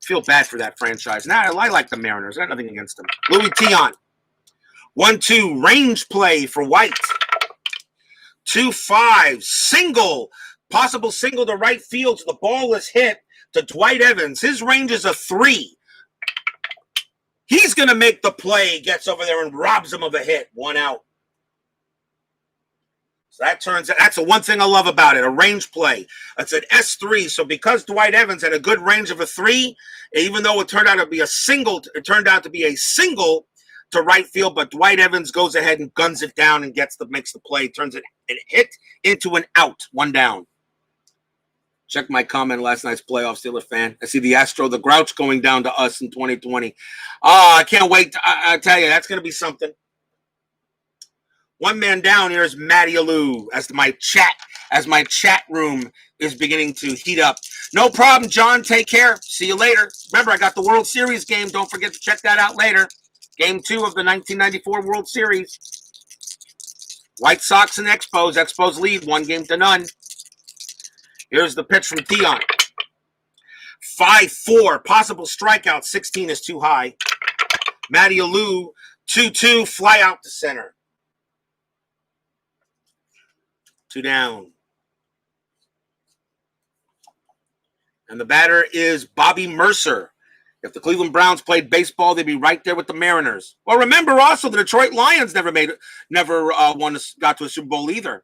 Feel bad for that franchise. Now, I like the Mariners. I got nothing against them. Louis Tion. 1-2, range play for White. 2-5, single. Possible single to right field. So the ball is hit to Dwight Evans. His range is a 3. He's going to make the play. Gets over there and robs him of a hit. 1 out. That's the one thing I love about it, a range play. It's an S3. So because Dwight Evans had a good range of a 3, even though it turned out to be a single to right field, but Dwight Evans goes ahead and guns it down and makes the play, turns it an hit into an out, 1 down. Check my comment last night's playoff, Steelers fan. I see the Grouch going down to us in 2020. I can't wait. I tell you, that's going to be something. 1 man down here is Matty Alou as my chat room is beginning to heat up. No problem, John. Take care. See you later. Remember, I got the World Series game. Don't forget to check that out later. Game 2 of the 1994 World Series. White Sox and Expos. Expos lead 1-0. Here's the pitch from Tion. 5-4. Possible strikeout. 16 is too high. Matty Alou, 2-2. Fly out to center. 2 down. And the batter is Bobby Mercer. If the Cleveland Browns played baseball, they'd be right there with the Mariners. Well, remember also the Detroit Lions got to a Super Bowl either.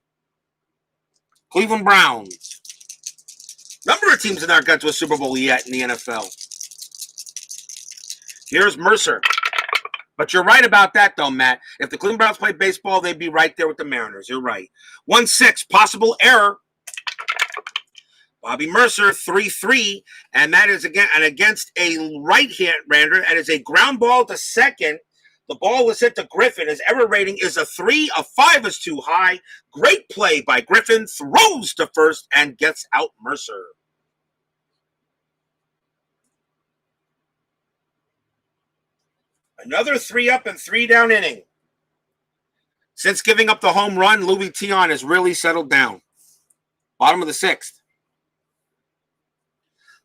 Cleveland Browns. Number of teams that aren't got to a Super Bowl yet in the NFL. Here's Mercer. But you're right about that, though, Matt. If the Cleveland Browns played baseball, they'd be right there with the Mariners. You're right. 1-6, possible error. Bobby Mercer, 3-3, and that is against a right-hander. That is a ground ball to second. The ball was hit to Griffin. His error rating is a 3. A 5 is too high. Great play by Griffin. Throws to first and gets out Mercer. Another 3 up and 3 down inning. Since giving up the home run, Louis Tion has really settled down. Bottom of the 6th.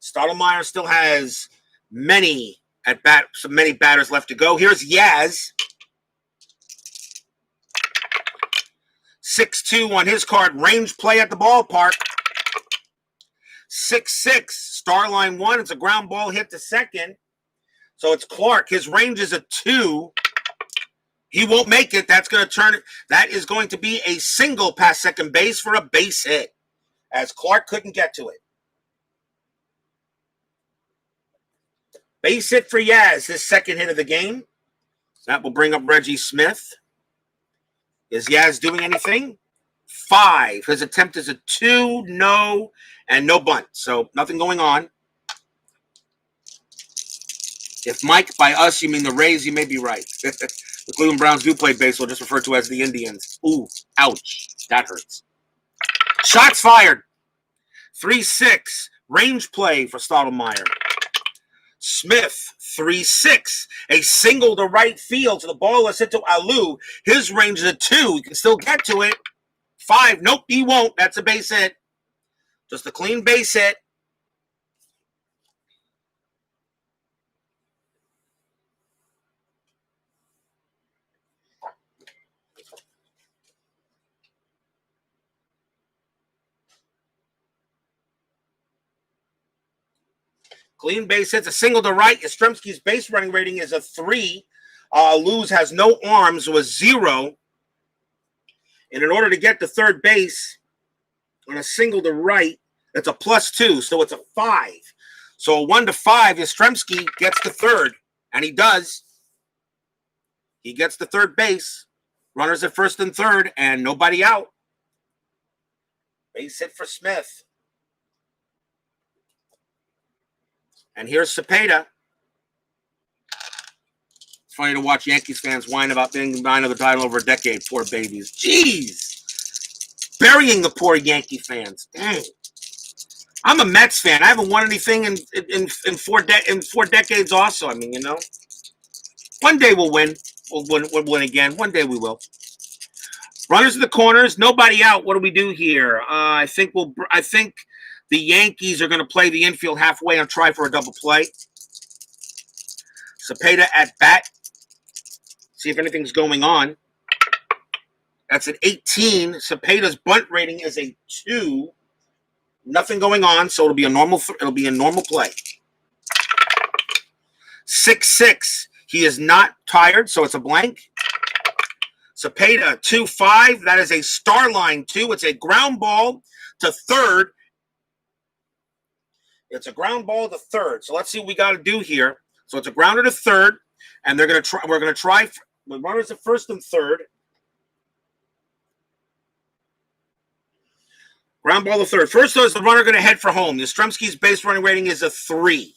Stottlemyre still has many batters left to go. Here's Yaz. 6-2 on his card. Range play at the ballpark. 6-6. Star line 1. It's a ground ball hit to second. So it's Clark. His range is a 2. He won't make it. That is going to be a single past second base for a base hit, as Clark couldn't get to it. Base hit for Yaz, his second hit of the game. That will bring up Reggie Smith. Is Yaz doing anything? 5. His attempt is a 2, no, and no bunt. So nothing going on. If Mike, by us, you mean the Rays, you may be right. The Cleveland Browns do play baseball, just referred to as the Indians. Ooh, ouch. That hurts. Shots fired. 3-6. Range play for Stottlemyre. Smith, 3-6. A single to right field. So the ball is hit to Alou. His range is a 2. He can still get to it. 5. Nope, he won't. That's a base hit. Just a clean base hit. Clean base hits, a single to right. Yastrzemski's base running rating is a 3. Luz has no arms, was 0. And in order to get to third base on a single to right, it's a +2, so it's a 5. So a 1 to 5, Yastrzemski gets to third, and he does. He gets to third base. Runners at first and third, and nobody out. Base hit for Smith. And here's Cepeda. It's funny to watch Yankees fans whine about being denied of the title over a decade. Poor babies. Jeez. Burying the poor Yankee fans. Dang. I'm a Mets fan. I haven't won anything in 4 decades also. I mean, you know. One day we'll win. We'll win again. One day we will. Runners in the corners. Nobody out. What do we do here? I think the Yankees are going to play the infield halfway and try for a double play. Cepeda at bat. See if anything's going on. That's an 18. Cepeda's bunt rating is a 2. Nothing going on, so it'll be a normal play. 6-6. He is not tired, so it's a blank. Cepeda 2-5. That is a star line 2. It's a ground ball to third. It's a ground ball to third. So let's see what we got to do here. So it's a grounder to third, and they're going to try. We're going to try with runners at first and third. Ground ball to third. First, though, is the runner going to head for home. Yastrzemski's base running rating is a 3.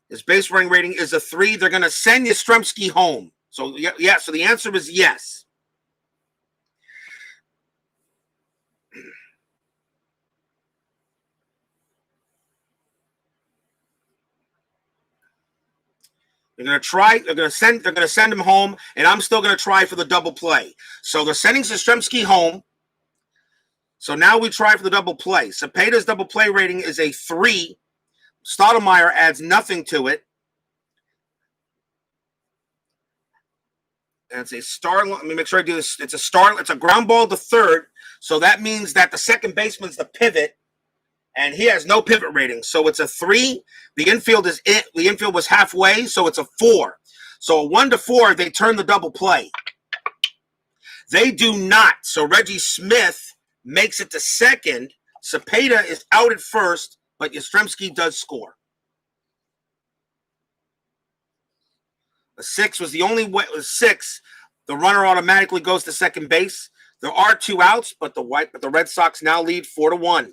His base running rating is a 3. They're going to send Yastrzemski home. So, yeah, so the answer is yes. They're going to try. They're going to send him home, and I'm still going to try for the double play. So they're sending Yastrzemski home. So now we try for the double play. Cepeda's double play rating is a 3. Stottlemyre adds nothing to it. And it's a star. Let me make sure I do this. It's a star. It's a ground ball to third. So that means that the second baseman's the pivot, and he has no pivot rating. So it's a 3. The infield is it. The infield was halfway, so it's a 4. So a 1 to 4, they turn the double play. They do not. So Reggie Smith makes it to second. Cepeda is out at first, but Yastrzemski does score. A 6 was the only way. It was 6. The runner automatically goes to second base. There are 2 outs, but the Red Sox now lead 4-1.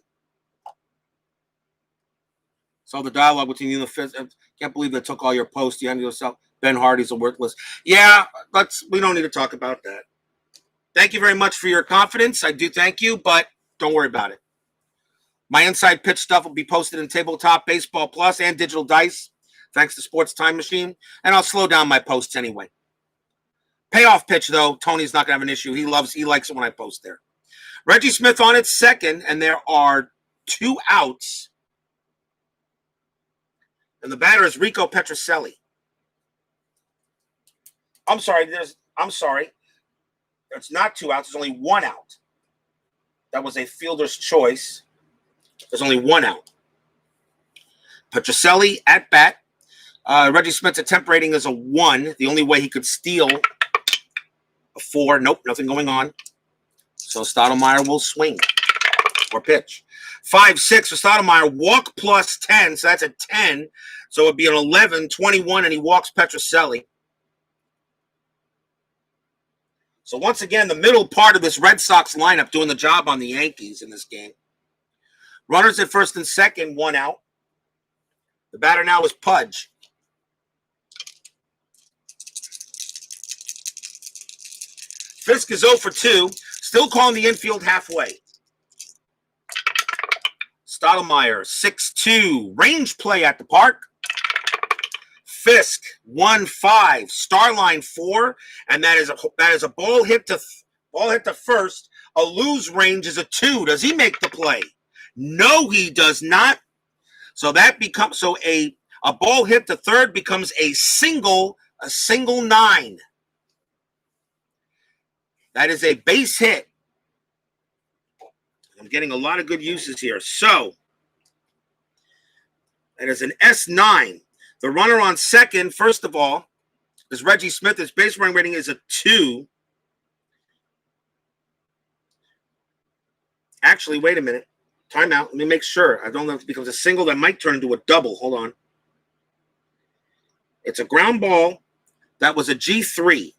So the dialogue between you and the fifth. I can't believe they took all your posts. You handle yourself. Ben Hardy's a worthless. Yeah, we don't need to talk about that. Thank you very much for your confidence. I do thank you, but don't worry about it. My inside pitch stuff will be posted in Tabletop Baseball Plus and Digital Dice, thanks to Sports Time Machine, and I'll slow down my posts anyway. Payoff pitch, though, Tony's not going to have an issue. He likes it when I post there. Reggie Smith on its second, and there are 2 outs. And the batter is Rico Petrocelli. I'm sorry. It's not 2 outs. There's only 1 out. That was a fielder's choice. There's only 1 out. Petrocelli at bat. Reggie Smith's attempt rating is a 1. The only way he could steal a 4. Nope, nothing going on. So Stottlemyre will swing or pitch. 5-6 for Stottlemyre. Walk plus 10. So that's a 10. So it'd be an 11, 21, and he walks Petrocelli. So once again, the middle part of this Red Sox lineup doing the job on the Yankees in this game. Runners at first and second, 1 out. The batter now is Pudge. Fisk is 0 for 2, still calling the infield halfway. Stottlemyre, 6-2, range play at the park. Fisk, 1-5, star line 4, and that is a ball hit to first. A lose range is a 2. Does he make the play? No, he does not. So that becomes a ball hit to third becomes a single 9. That is a base hit. I'm getting a lot of good uses here. So that is an S9. The runner on second, first of all, is Reggie Smith. His base running rating is a 2. Actually, wait a minute. Timeout. Let me make sure. I don't know if it becomes a single. That might turn into a double. Hold on. It's a ground ball. That was a G3.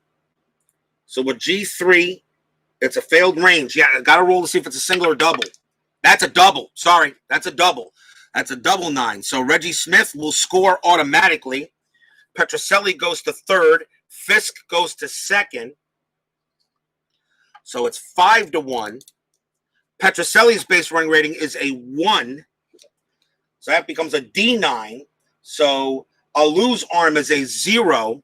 So with G3, it's a failed range. Yeah, I got to roll to see if it's a single or double. That's a double. Sorry, that's a double. That's a double 9. So Reggie Smith will score automatically. Petrocelli goes to third. Fisk goes to second. So it's 5-1. Petrocelli's base running rating is a 1. So that becomes a D9. So a lose arm is a 0.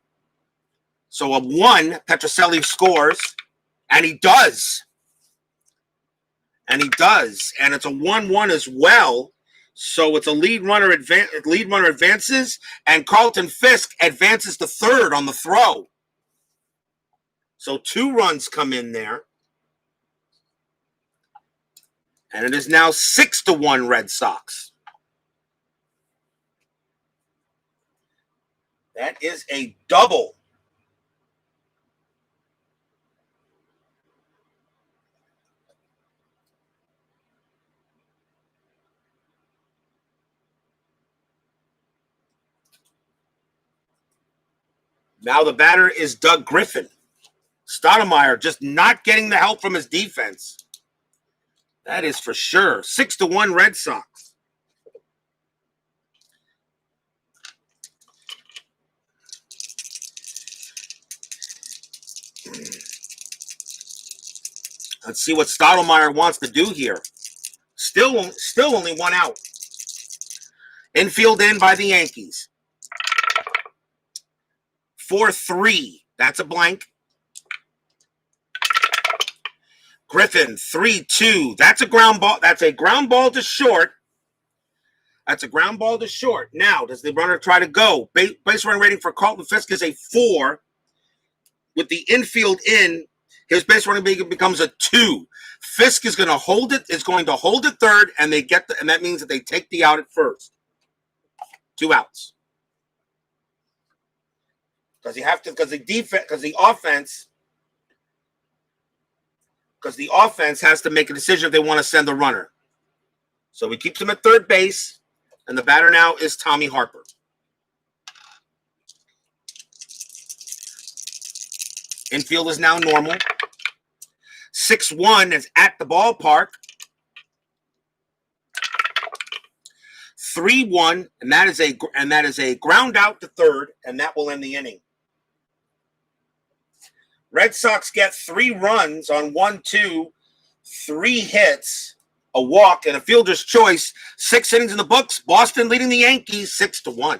So a 1, Petrocelli scores. And he does. And it's a 1-1 as well. So it's a lead runner advances, and Carlton Fisk advances to third on the throw. So 2 runs come in there. And it is now 6-1 Red Sox. That is a double. Now the batter is Doug Griffin. Stoudemire just not getting the help from his defense. That is for sure. 6-1 Red Sox. Let's see what Stoudemire wants to do here. Still only one out. Infield in by the Yankees. 4-3. That's a blank. Griffin, 3-2. That's a ground ball. That's a ground ball to short. That's a ground ball to short. Now, does the runner try to go? Base run rating for Carlton Fisk is a 4. With the infield in, his base running becomes a 2. Fisk is going to hold it. Is going to hold it third, and and that means that they take the out at first. 2 outs. Because the offense has to make a decision if they want to send the runner. So he keeps him at third base, and the batter now is Tommy Harper. Infield is now normal. 6-1 is at the ballpark. 3-1, and that is a ground out to third, and that will end the inning. Red Sox get 3 runs on 1-2, 3 hits, a walk, and a fielder's choice. 6 innings in the books. Boston leading the Yankees 6-1.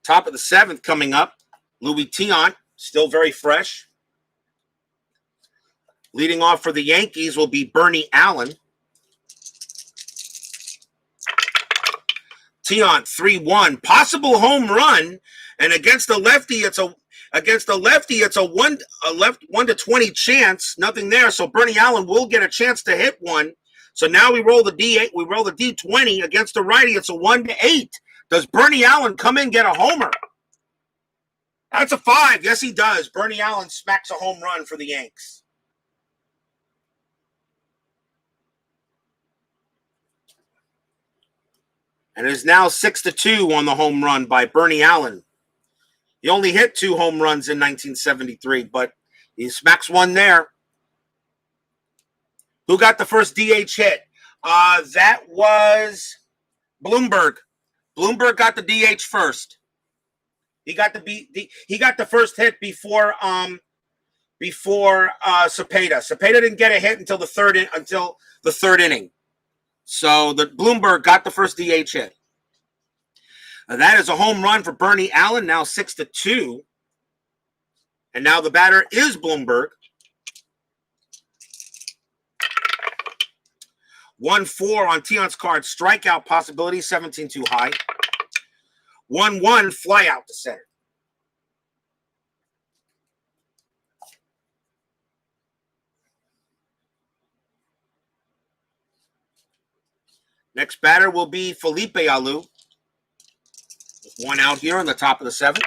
Top of the 7th coming up. Louis Tiant, still very fresh. Leading off for the Yankees will be Bernie Allen. Tiant 3-1, possible home run, and against the lefty, it's a 1 to 20 chance. Nothing there, so Bernie Allen will get a chance to hit one. So now we roll the D8. We roll the D20 against the righty. It's a 1 to 8. Does Bernie Allen come in and get a homer? That's a 5. Yes, he does. Bernie Allen smacks a home run for the Yanks. And it is now 6-2 on the home run by Bernie Allen. He only hit 2 home runs in 1973, but he smacks one there. Who got the first DH hit? That was Bloomberg. Bloomberg got the DH first. He got the first hit before Cepeda. Cepeda didn't get a hit until the third inning. So the Bloomberg got the first DH hit. That is a home run for Bernie Allen, now 6-2. And now the batter is Bloomberg. 1-4 on Tiant's card. Strikeout possibility, 17 too high. 1-1, fly out to center. Next batter will be Felipe Alou. With 1 out here on the top of the 7th.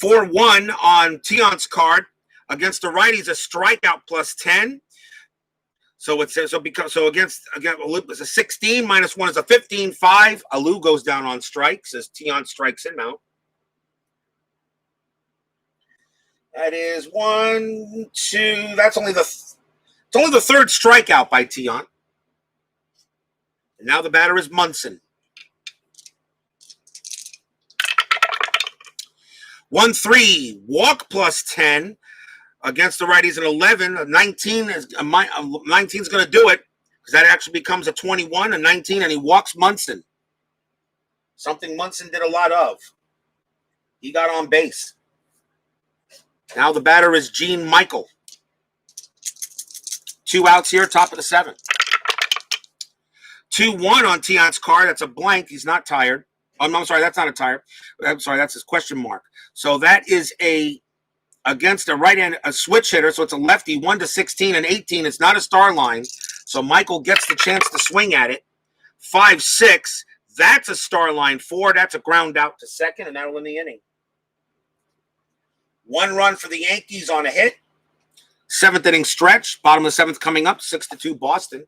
4-1 on Tiant's card. Against the righties, a strikeout plus 10. So it says against it's a 16 minus 1 is a 15. 5. Alou goes down on strikes as Tiant strikes him out. That is 1, 2. That's only the third strikeout by Tiant. And now the batter is Munson. 1-3, walk plus 10 against the righties at 11. 19 is going to do it because that actually becomes a 21, a 19, and he walks Munson. Something Munson did a lot of. He got on base. Now the batter is Gene Michael. 2 outs here, top of the 7th. 2-1 on Tiant's card. That's a blank. He's not tired. Oh, no, I'm sorry. That's not a tire. I'm sorry. That's his question mark. So that is against a right-hand, a switch hitter. So it's a lefty, 1 to 16 and 18. It's not a star line. So Michael gets the chance to swing at it. 5-6. That's a star line 4. That's a ground out to second, and that'll win the inning. 1 run for the Yankees on a hit. Seventh inning stretch. Bottom of the seventh coming up. 6-2 Boston.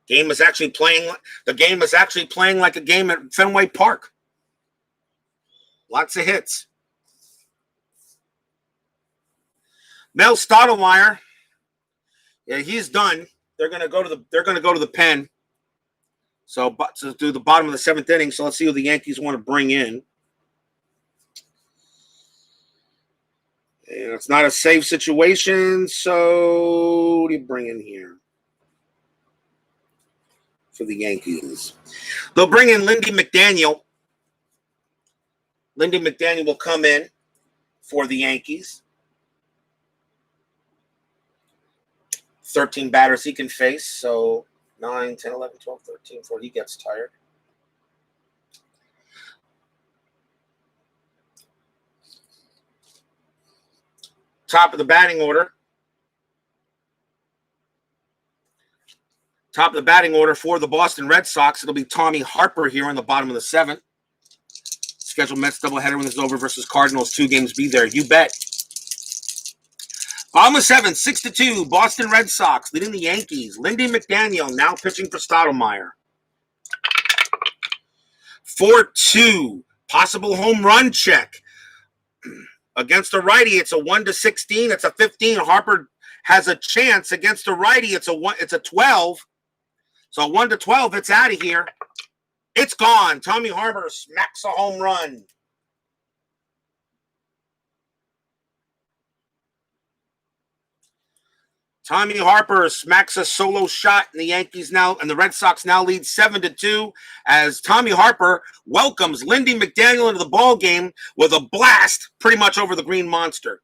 The game is actually playing like a game at Fenway Park. Lots of hits. Mel Stottlemyre. Yeah, he's done. They're gonna go to the pen. So to do the bottom of the seventh inning. So let's see who the Yankees want to bring in. And it's not a safe situation. So what do you bring in here for the Yankees? They'll bring in Lindy McDaniel. Lindy McDaniel will come in for the Yankees. 13 batters he can face. So 9, 10, 11, 12, 13, 14. He gets tired. Top of the batting order. Top of the batting order for the Boston Red Sox. It'll be Tommy Harper here in the bottom of the seventh. Scheduled Mets doubleheader when this is over versus Cardinals. 2 games be there. You bet. Bottom of seventh, 6-2. Boston Red Sox leading the Yankees. Lindy McDaniel now pitching for Stottlemyre. 4-2. Possible home run check. Against a righty, it's a 1-16. It's a 15. Harper has a chance against a righty. It's a 12. So 1-12. It's out of here. It's gone. Tommy Harper smacks a home run. Tommy Harper smacks a solo shot, and the Yankees now and the Red Sox now lead 7-2 as Tommy Harper welcomes Lindy McDaniel into the ball game with a blast pretty much over the Green Monster.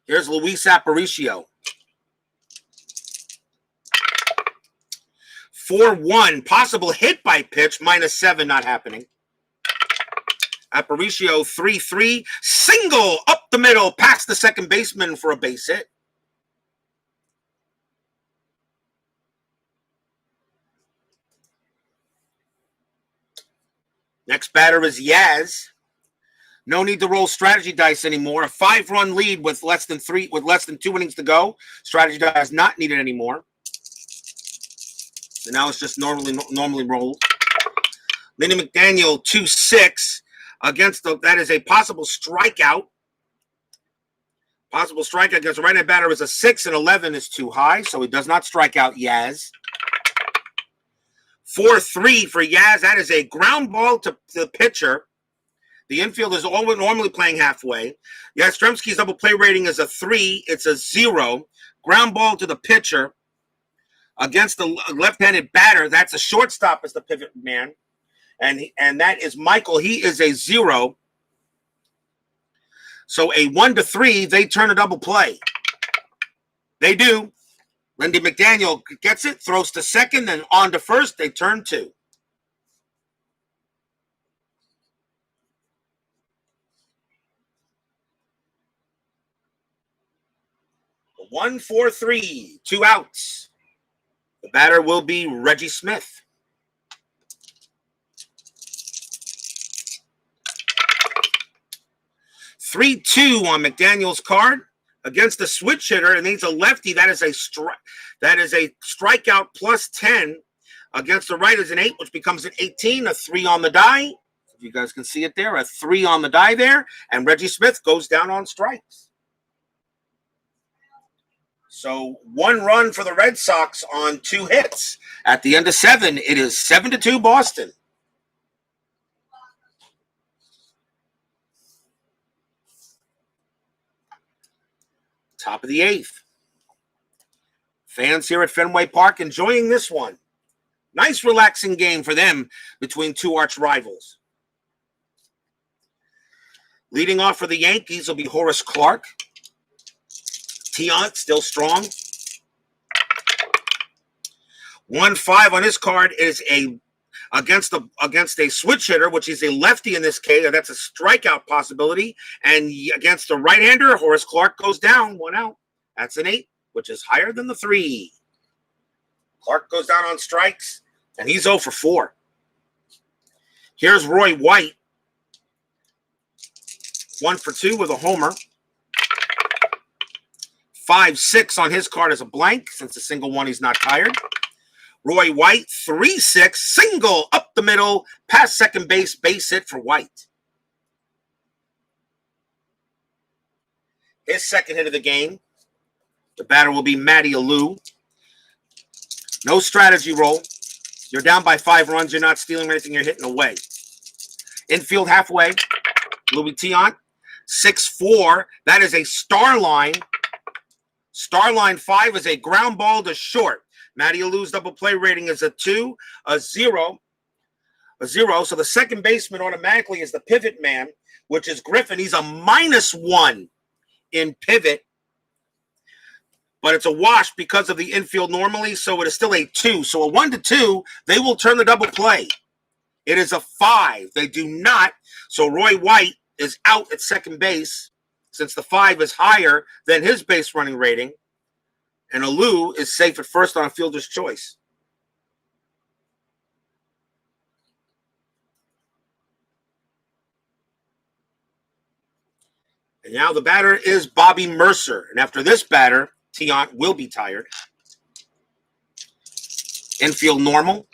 Here's Luis Aparicio. 4-1, possible hit by pitch, -7, not happening. Aparicio 3-3, single up the middle, past the second baseman for a base hit. Next batter is Yaz. No need to roll strategy dice anymore. A 5-run lead with less than 2 innings to go. Strategy dice not needed anymore. So now it's just normally rolled. Lindy McDaniel 2-6. That is a possible strikeout. Possible strikeout against a right-hand batter is a 6, and 11 is too high, so he does not strike out Yaz. 4-3 for Yaz. That is a ground ball to the pitcher. The infield is normally playing halfway. Yastrzemski's double play rating is a 3. It's a 0. Ground ball to the pitcher against the left-handed batter. That's a shortstop as the pivot man. And that is Michael. He is a 0. So a 1-3, they turn a double play. They do. Lindy McDaniel gets it, throws to second, then on to first. They turn 2. A 1-4-3, 2 outs. The batter will be Reggie Smith. 3-2 on McDaniel's card against the switch hitter, and he's a lefty. That is a strikeout +10. Against the right is an 8, which becomes an 18. A 3 on the die. If you guys can see it there, a 3 on the die there, and Reggie Smith goes down on strikes. So 1 run for the Red Sox on 2 hits. At the end of 7, it is 7-2 Boston. Top of the 8th. Fans here at Fenway Park enjoying this one. Nice relaxing game for them between 2 arch rivals. Leading off for the Yankees will be Horace Clark. Tiant still strong. 1-5 on his card is against a switch hitter, which is a lefty in this case. That's a strikeout possibility. And against the right-hander, Horace Clark goes down, 1 out. That's an 8, which is higher than the 3. Clark goes down on strikes, and he's 0 for 4. Here's Roy White. 1 for 2 with a homer. 5-6 on his card as a blank. Since a single one, he's not tired. Roy White, 3-6, single up the middle, past second base, base hit for White. His second hit of the game. The batter will be Matty Alou. No strategy roll. You're down by 5 runs. You're not stealing anything. You're hitting away. Infield halfway. Louis Tiant. 6-4. That is a star line. Star line 5 is a ground ball to short. Matty Alou's double play rating is a 2, a 0, a 0. So the second baseman automatically is the pivot man, which is Griffin. He's a -1 in pivot. But it's a wash because of the infield normally, so it is still a 2. So a 1-2, they will turn the double play. It is a 5. They do not. So Roy White is out at second base since the 5 is higher than his base running rating. And Alou is safe at first on a fielder's choice. And now the batter is Bobby Mercer. And after this batter, Tiant will be tired. Infield normal.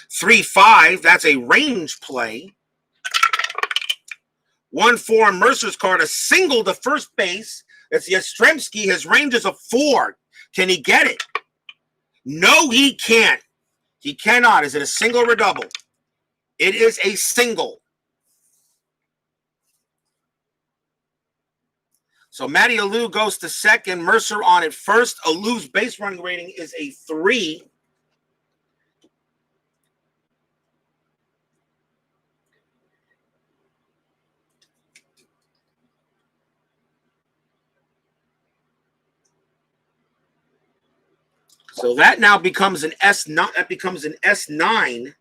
3-5, that's a range play. 1-4 on Mercer's card, a single to first base. It's Yastrzemski. His range is a 4. Can he get it? No, he can't. He cannot. Is it a single or a double? It is a single. So Matty Alou goes to second. Mercer on at first. Alou's base running rating is a 3. So that now becomes an S9. That becomes an S9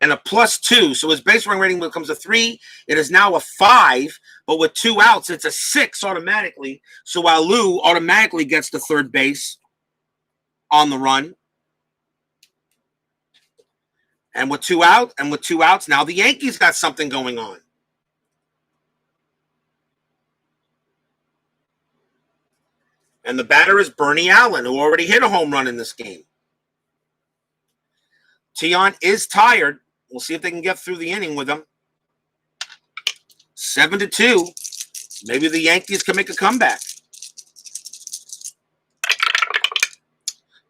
and a +2. So his base running rating becomes a 3. It is now a 5. But with 2 outs, it's a 6 automatically. So Alou automatically gets to third base on the run. And with 2 outs, now the Yankees got something going on. And the batter is Bernie Allen, who already hit a home run in this game. Tiant is tired. We'll see if they can get through the inning with him. 7-2. Maybe the Yankees can make a comeback.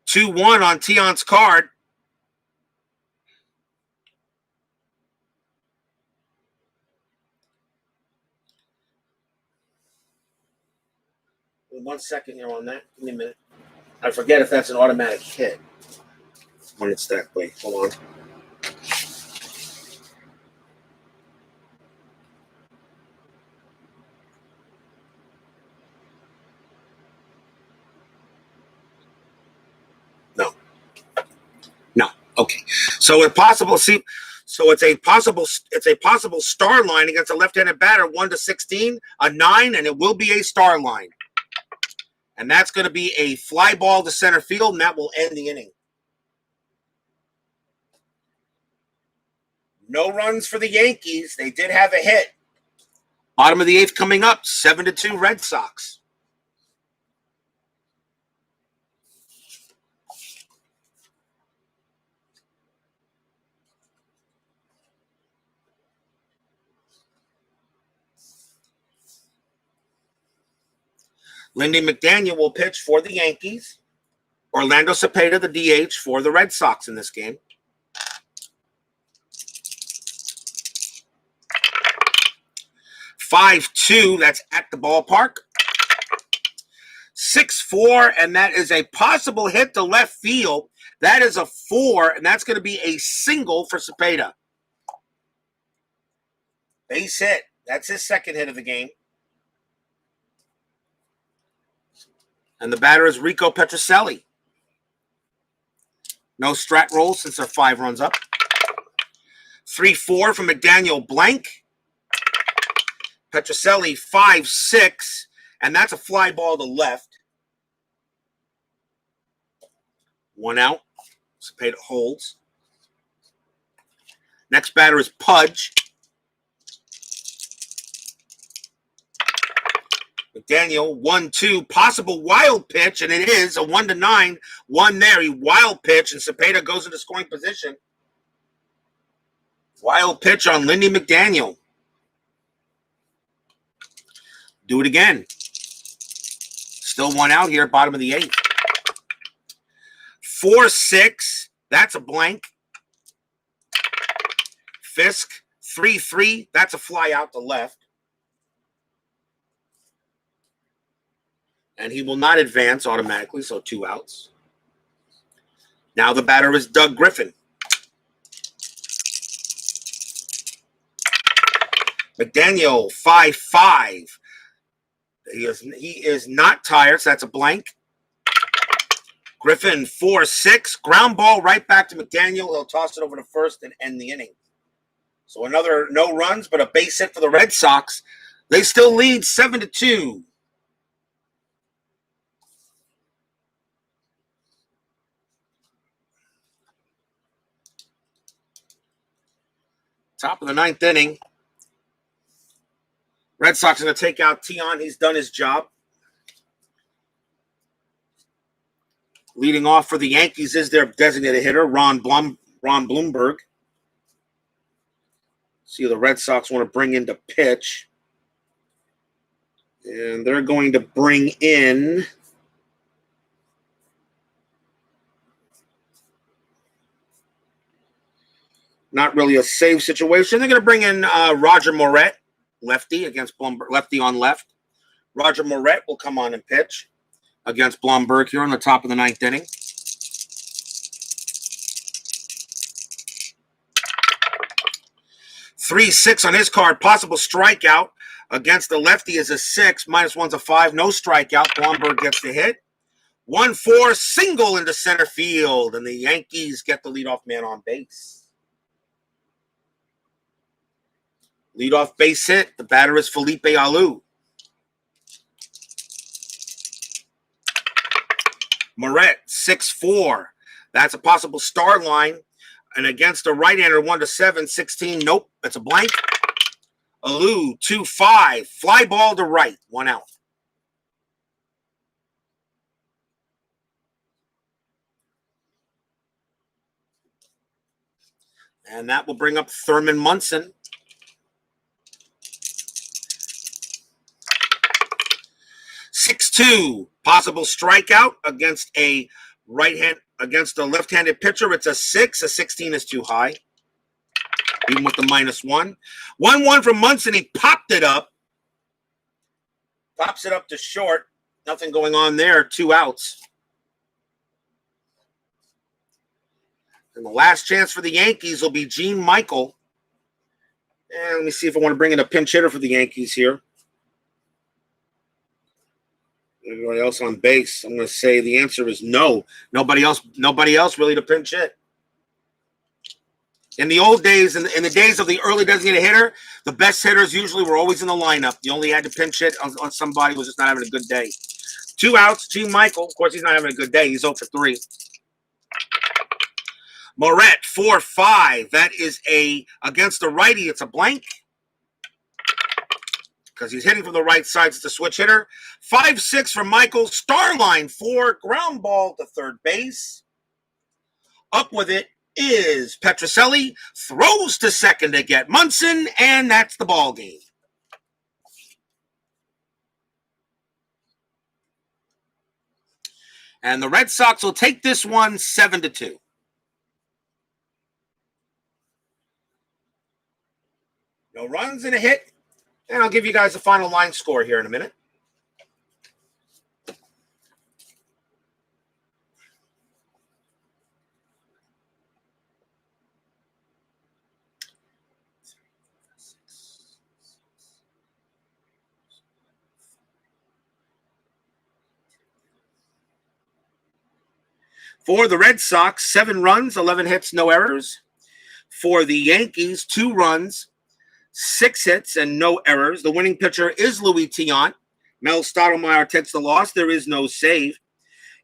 2-1 on Tiant's card. One second here on that. Give me a minute. I forget if that's an automatic hit when it's that way. Hold on. No. Okay. So it's possible. See, so it's a possible star line against a left-handed batter, 1-16, a 9, and it will be a star line. And that's going to be a fly ball to center field, and that will end the inning. No runs for the Yankees. They did have a hit. Bottom of the 8th coming up, 7-2 Red Sox. Lindy McDaniel will pitch for the Yankees. Orlando Cepeda, the DH, for the Red Sox in this game. 5-2, that's at the ballpark. 6-4, and that is a possible hit to left field. That is a 4, and that's going to be a single for Cepeda. Base hit. That's his second hit of the game. And the batter is Rico Petrocelli. No strat roll since they're 5 runs up. 3-4 from McDaniel blank. Petrocelli 5-6, and that's a fly ball to left. 1 out. Cepeda holds. Next batter is Pudge. McDaniel, 1-2, possible wild pitch, and it is a 1-9, one there. He wild pitch, and Cepeda goes into scoring position. Wild pitch on Lindy McDaniel. Do it again. Still one out here, bottom of the 8th. 4-6, that's a blank. Fisk, 3-3, that's a fly out to left. And he will not advance automatically, so 2 outs. Now the batter is Doug Griffin. McDaniel, 5-5. He is not tired, so that's a blank. Griffin, 4-6. Ground ball right back to McDaniel. He'll toss it over to first and end the inning. So another no runs, but a base hit for the Red Sox. They still lead 7-2. Top of the 9th inning. Red Sox are going to take out Tion. He's done his job. Leading off for the Yankees is their designated hitter, Ron Blomberg. See, the Red Sox want to bring in to pitch. And they're going to bring in not really a save situation. They're going to bring in Roger Moret, lefty against Blomberg, lefty on left. Roger Moret will come on and pitch against Blomberg here on the top of the 9th inning. 3-6 on his card. Possible strikeout against the lefty is a 6. -1's a 5. No strikeout. Blomberg gets the hit. 1-4 single into center field, and the Yankees get the leadoff man on base. Leadoff base hit. The batter is Felipe Alou. Moret, 6-4. That's a possible star line. And against a right-hander, 1-7, 16. Nope, that's a blank. Alou, 2-5. Fly ball to right, 1 out. And that will bring up Thurman Munson. 6-2. Possible strikeout against a against a left-handed pitcher. It's a 6. A 16 is too high, even with the -1. 1-1 from Munson. He popped it up. Pops it up to short. Nothing going on there. 2 outs. And the last chance for the Yankees will be Gene Michael. And let me see if I want to bring in a pinch hitter for the Yankees here. Everybody else on base. I'm going to say the answer is no. Nobody else really to pinch hit. In the old days, in the days of the early designated hitter, the best hitters usually were always in the lineup. You only had to pinch hit on somebody who was just not having a good day. 2 outs. Gene Michael. Of course, he's not having a good day. He's 0 for 3. Moret, 4-5. That is against the righty. It's a blank, because he's hitting from the right side. It's a switch hitter. 5-6 from Michael. Star line 4. Ground ball to third base. Up with it is Petrocelli. Throws to second to get Munson, and that's the ball game. And the Red Sox will take this one 7-2. No runs and a hit. And I'll give you guys the final line score here in a minute. For the Red Sox, 7 runs, 11 hits, no errors. For the Yankees, 2 runs, 6 hits, and no errors. The winning pitcher is Louis Tiant. Mel Stottlemyre takes the loss. There is no save.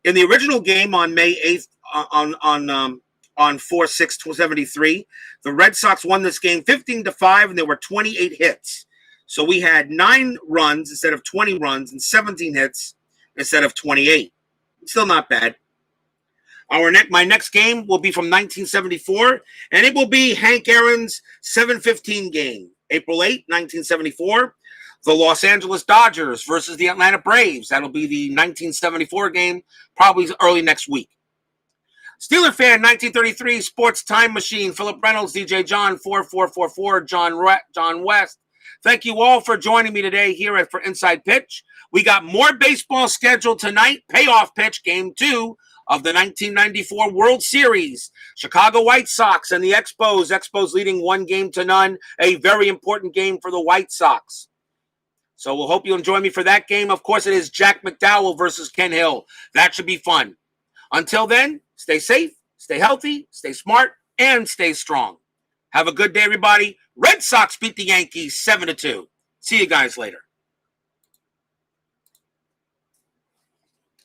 In the original game on May 8th, on 4/6/73, the Red Sox won this game 15-5, and there were 28 hits. So we had 9 runs instead of 20 runs and 17 hits instead of 28. Still not bad. My next game will be from 1974, and it will be Hank Aaron's 7-15 game. April 8, 1974, the Los Angeles Dodgers versus the Atlanta Braves. That'll be the 1974 game, probably early next week. Steeler fan, 1933, Sports Time Machine, Philip Reynolds, DJ John, 4444, John West. Thank you all for joining me today here for Inside Pitch. We got more baseball scheduled tonight. Payoff Pitch, Game 2 of the 1994 World Series. Chicago White Sox and the Expos. Expos leading 1-0. A very important game for the White Sox. So we'll hope you enjoy me for that game. Of course, it is Jack McDowell versus Ken Hill. That should be fun. Until then, stay safe, stay healthy, stay smart, and stay strong. Have a good day, everybody. Red Sox beat the Yankees 7-2. See you guys later.